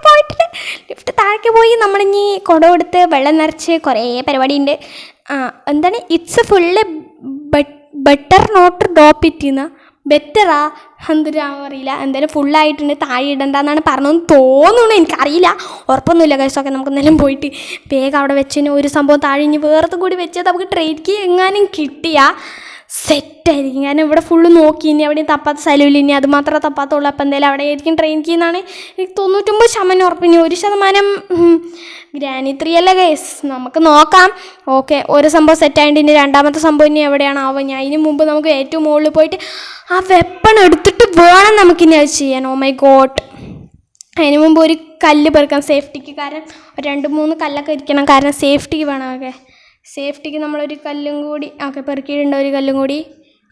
പോയിട്ടില്ല. ലിഫ്റ്റ് താഴേക്ക് പോയി നമ്മളിനി കുടം എടുത്ത് വെള്ളം നിറച്ച് കുറേ പരിപാടിയുണ്ട്. എന്താണ് it's full better not drop it ബെറ്ററാ എന്തൊരാണെന്ന് അറിയില്ല. എന്തായാലും ഫുള്ളായിട്ടുണ്ട്. താഴെ ഇടണ്ടെന്നാണ് പറഞ്ഞതെന്ന് തോന്നുന്നു, എനിക്കറിയില്ല, ഉറപ്പൊന്നുമില്ല ഗൈസ്. ഓക്കെ, നമുക്ക് എന്തെങ്കിലും പോയിട്ട് വേഗം അവിടെ വെച്ചതിന് ഒരു സംഭവം താഴെ ഇനി വേറെത്തും കൂടി വെച്ചത് നമുക്ക് ട്രെയിനിക്ക് എങ്ങാനും കിട്ടിയാൽ സെറ്റായിരിക്കും. കാരണം ഇവിടെ ഫുള്ള് നോക്കി, ഇനി അവിടെ തപ്പാത്ത സ്ഥലമില്ല, ഇനി അത് മാത്രമേ തപ്പാത്തുള്ളൂ. അപ്പോൾ എന്തായാലും അവിടെ ആയിരിക്കും ട്രെയിൻ കീ എന്നാണ് എനിക്ക് 99% ഉറപ്പ്. ഇനി 1% ഗ്രാനി 3 അല്ലേ ഗൈസ്, നമുക്ക് നോക്കാം. ഓക്കെ, ഒരു സംഭവം സെറ്റായിട്ട് ഇനി രണ്ടാമത്തെ സംഭവം ഇനി എവിടെയാണ് ആവുക. ഞാൻ ഇതിന് മുമ്പ് നമുക്ക് ഏറ്റവും മുകളിൽ പോയിട്ട് ആ വെപ്പൺ എടുത്തിട്ട് വേണം നമുക്കിനി അത് ചെയ്യാൻ. ഓ മൈ ഗോഡ്, അതിന് മുമ്പ് ഒരു കല്ല് പെറുക്കാം സേഫ്റ്റിക്ക്, കാരണം 2-3 കല്ലൊക്കെ ഇരിക്കണം, കാരണം സേഫ്റ്റിക്ക് വേണം. ഓക്കെ, സേഫ്റ്റിക്ക് നമ്മളൊരു കല്ലും കൂടി പെറുക്കിയിട്ടുണ്ട്. ഒരു കല്ലും കൂടി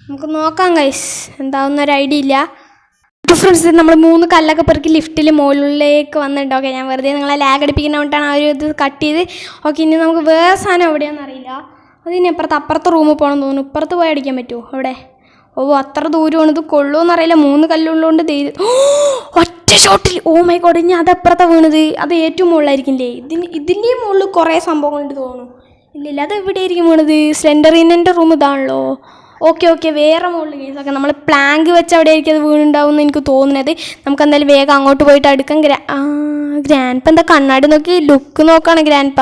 നമുക്ക് നോക്കാം ഗൈസ്, എന്താവുന്നൊരു ഐഡിയ ഇല്ല. ഫ്രണ്ട്സ്, നമ്മൾ 3 കല്ലൊക്കെ പെറുക്കി ലിഫ്റ്റിൽ മുകളിലേക്ക് വന്നിട്ടുണ്ട്. ഓക്കെ, ഞാൻ വെറുതെ നിങ്ങളെ ലാഗ് അടിപ്പിക്കുന്ന കൊണ്ടാണ് ആ ഒരു ഇത് കട്ട് ചെയ്ത്. ഓക്കെ, ഇനി നമുക്ക് വേറെ സാധനം എവിടെയാണെന്ന് അറിയില്ല. അതിന് അപ്പുറത്തെ റൂമിൽ പോകണം തോന്നുന്നു. ഇപ്പുറത്ത് പോയി അടിക്കാൻ പറ്റുമോ അവിടെ? അത്ര ദൂരമാണ്. ഇത് കൊള്ളുമെന്നറിയില്ല. 3 കല്ലുള്ളതുകൊണ്ട് ഒറ്റ ഷോട്ടിൽ. ഓ മൈ ഗോഡ്, ഇനി അത് എപ്പുറത്താണ് വീണത്? അത് ഏറ്റവും മുകളിലായിരിക്കില്ലേ? ഇതിൻ്റെയും മുകളിൽ കുറേ സംഭവങ്ങളുണ്ട് തോന്നുന്നു. ഇല്ല, അത് എവിടെയായിരിക്കും വീണത്? സ്ലെൻഡറിൻ്റെ റൂം ഇതാണല്ലോ. ഓക്കെ, വേറെ മുകളിൽ കേസൊക്കെ നമ്മൾ പ്ലാങ്ക് വെച്ച് അവിടെ ആയിരിക്കും അത് വീണുണ്ടാവുമെന്ന് എനിക്ക് തോന്നുന്നത്. നമുക്ക് എന്തായാലും വേഗം അങ്ങോട്ട് പോയിട്ട് അടുക്കാം. ഗ്രാൻഡ് പ എന്താ കണ്ണാടി നോക്കി ലുക്ക് നോക്കുകയാണ്. ഗ്രാൻഡ്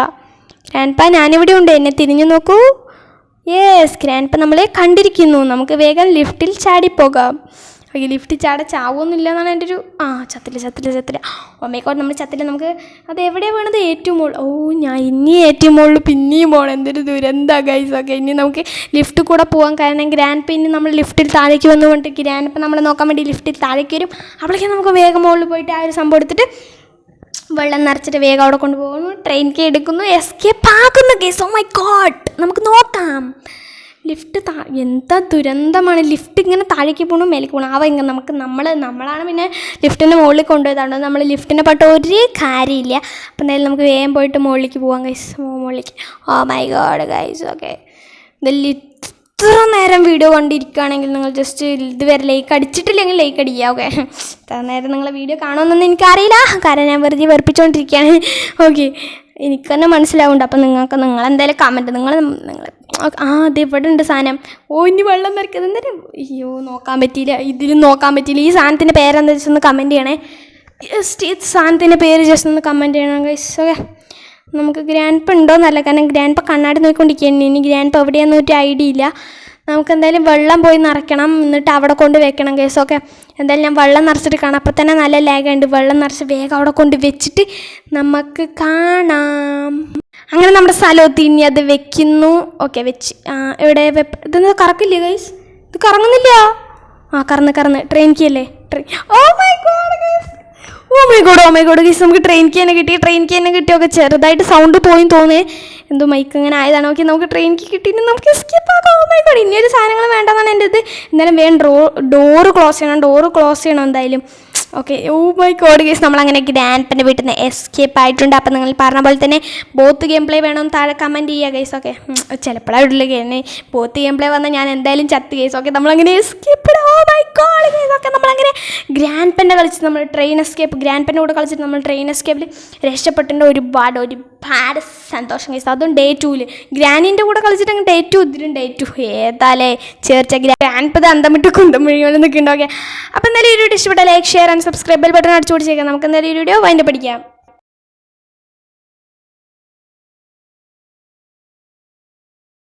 പ ഞാനിവിടെ ഉണ്ട്, എന്നെ തിരിഞ്ഞു നോക്കൂ. യെസ്, ഗ്രാൻഡ് പ നമ്മളെ കണ്ടിരിക്കുന്നു. നമുക്ക് വേഗം ലിഫ്റ്റിൽ ചാടിപ്പോകാം. ഓക്കെ, ലിഫ്റ്റ് ചാവുമൊന്നുമില്ല എന്നാണ് എൻ്റെ ഒരു ചത്തില്ല. ഓമേക്കോട്ട് നമ്മൾ ചത്തില്ല. നമുക്ക് അത് എവിടെയാണ് വീണത്? ഏറ്റവും മുകളിൽ. ഞാൻ ഇനി ഏറ്റവും മുകളിൽ പിന്നെയും പോകണം. എന്തൊരു ദുരന്താ ഗൈസ്. ഓക്കെ, ഇനി നമുക്ക് ലിഫ്റ്റ് കൂടെ പോകാം, കാരണം ഗ്രാൻഡ് പ ഇനി നമ്മൾ ലിഫ്റ്റിൽ താഴേക്ക് വന്നുകൊണ്ട് ഗ്രാൻഡ് പ നമ്മളെ നോക്കാൻ വേണ്ടി ലിഫ്റ്റിൽ താഴേക്ക് വരും. അവിടേക്ക് നമുക്ക് വേഗം മുകളിൽ പോയിട്ട് ആ ഒരു സംഭവം എടുത്തിട്ട് വെള്ളം നിറച്ചിട്ട് വേഗം അവിടെ കൊണ്ടുപോകുന്നു. ട്രെയിൻ കീ എടുക്കുന്നു, എസ്കേപ്പ് ആകുന്നു ഗൈസ്. ഓ മൈ ഗോഡ്, നമുക്ക് നോക്കാം. ലിഫ്റ്റ് എന്താ ദുരന്തമാണ്. ലിഫ്റ്റ് ഇങ്ങനെ താഴേക്ക് പോകണം, മേലേക്ക് പോകണം. ഇങ്ങനെ നമ്മളാണ് പിന്നെ ലിഫ്റ്റിൻ്റെ മുകളിൽ കൊണ്ടുപോയതാണ്. നമ്മൾ ലിഫ്റ്റിനെ പെട്ട ഒരു കാര്യമില്ല. അപ്പം എന്തായാലും നമുക്ക് വേഗം പോയിട്ട് മുകളിലേക്ക് പോകാം ഗൈസ്. മുകളിലേക്ക്. Oh my God guys. Okay, ഇത്ര നേരം വീഡിയോ കണ്ടിരിക്കുകയാണെങ്കിൽ നിങ്ങൾ ജസ്റ്റ് ഇതുവരെ ലൈക്ക് അടിച്ചിട്ടില്ലെങ്കിൽ ലൈക്ക് അടിക്കുക. ഓക്കെ, ഇത്ര നേരം നിങ്ങളെ വീഡിയോ കാണുമെന്നൊന്നും എനിക്കറിയില്ല, കാരണം ഞാൻ വെറുതെ വെറുപ്പിച്ചുകൊണ്ടിരിക്കുകയാണ്. ഓക്കെ, എനിക്ക് തന്നെ മനസ്സിലാവുന്നുണ്ട്. അപ്പം നിങ്ങളെന്തായാലും കമൻറ്റ് നിങ്ങൾ അത് ഇവിടെ ഉണ്ട് സാധനം. ഇനി വെള്ളം നിറയ്ക്കുന്നത് എന്തായാലും അയ്യോ നോക്കാൻ പറ്റിയില്ല, ഇതിലും നോക്കാൻ പറ്റിയില്ല. ഈ സാധനത്തിൻ്റെ പേരെന്താ ജസ്റ്റ് ഒന്ന് കമൻറ്റ് ചെയ്യണേ. ജസ്റ്റ് ഈ സാധനത്തിൻ്റെ പേര് ജസ്റ്റ് ഒന്ന് കമൻറ്റ് ചെയ്യണം ഗൈസ്. ഓക്കെ, നമുക്ക് ഗ്രാൻഡ് ഉണ്ടോയെന്നല്ല, കാരണം ഗ്രാൻഡ് കണ്ണാടി നോക്കിക്കൊണ്ടിരിക്കുകയാണ്. ഇനി ഗ്രാൻഡ് എവിടെയാണെന്ന് ഒരു ഐഡിയ ഇല്ല. നമുക്ക് എന്തായാലും വെള്ളം പോയി നിറയ്ക്കണം, എന്നിട്ട് അവിടെ കൊണ്ട് വെക്കണം കേസ്. ഓക്കെ, എന്തായാലും ഞാൻ വെള്ളം നിറച്ചിട്ട് കാണാം. അപ്പം തന്നെ നല്ല ലാഗുണ്ട്. വെള്ളം നിറച്ച് വേഗം അവിടെ കൊണ്ട് വെച്ചിട്ട് നമുക്ക് കാണാം. അങ്ങനെ നമ്മുടെ സ്ഥലത്ത് ഇനി അത് വെക്കുന്നു. ഓക്കെ, വെച്ച് ഇവിടെ ഇതൊന്നും കറക്കില്ലേ ഗൈസ്? ഇത് കറങ്ങുന്നില്ല. കറന്ന് ട്രെയിൻ കീ അല്ലേ? ഓ മൈ ഗോഡ് ഗൈസ്, നമുക്ക് ട്രെയിൻ കീ തന്നെ കിട്ടിയൊക്കെ ചെറുതായിട്ട് സൗണ്ട് പോയി തോന്നേ, എന്തോ മൈക്ക് ഇങ്ങനെ ആയതാണ്. ഓക്കെ, നമുക്ക് ട്രെയിൻ കീ കിട്ടിയിട്ട് നമുക്ക് എസ്കേപ്പ് ആക്കാം. ഓ മൈ ഗോഡ്, ഇനിയൊരു സാധനങ്ങൾ വേണ്ടെന്നാണ് എൻ്റെ ഇത്. എന്തായാലും വേഗം ഡോറ് ക്ലോസ് ചെയ്യണം എന്തായാലും. Okay, oh my God guys, നമ്മളങ്ങനെ ഗ്രാൻഡ്പൻ്റെ വീട്ടിൽ നിന്ന് എസ്കേപ്പ് ആയിട്ടുണ്ട്. അപ്പം നിങ്ങൾ പറഞ്ഞ പോലെ തന്നെ ബോത്ത് ഗെയിം പ്ലേ വേണമെന്ന് താഴെ കമൻറ്റ് ചെയ്യുക ഗൈസ്. ഓക്കെ, ചിലപ്പോഴാണ് ഇടില്ല ഗെയിം ബോത്ത് ഗെയിം പ്ലേ വന്നാൽ ഞാൻ എന്തായാലും ചത്ത് ഗൈസ്. ഓക്കെ, നമ്മളങ്ങനെ escape. Oh my God guys, okay, നമ്മളങ്ങനെ ഗ്രാൻഡ്പൻ്റെ കളിച്ചിട്ട് നമ്മൾ ട്രെയിൻ എസ്കേപ്പ് ഗ്രാൻഡ്പൻ്റെ കൂടെ കളിച്ചിട്ട് നമ്മൾ ട്രെയിൻ എസ്കേപ്പിൽ രക്ഷപ്പെട്ടിട്ടുണ്ട്. ഒരുപാട് സന്തോഷം ഗൈസ്. അതും ഡേ 2 ഗ്രാനീൻ്റെ കൂടെ കളിച്ചിട്ട് ഡേ 2 ഇതിലും ഡേ 2 ഏതാലേ ചേർച്ച ഗ്രാൻഡ് അന്തമിട്ട് കുന്തമിഴിയോളം നിൽക്കുന്നുണ്ട്. ഓക്കെ, അപ്പോൾ എന്തായാലും ഈ വീഡിയോ ഇഷ്ടപ്പെട്ട like share and subscribe button അടിച്ചു കൊടുത്തേക്കാം. നമുക്ക് എന്തായാലും ഈ വീഡിയോ വൈൻഡപ്പ് അടിക്കാം.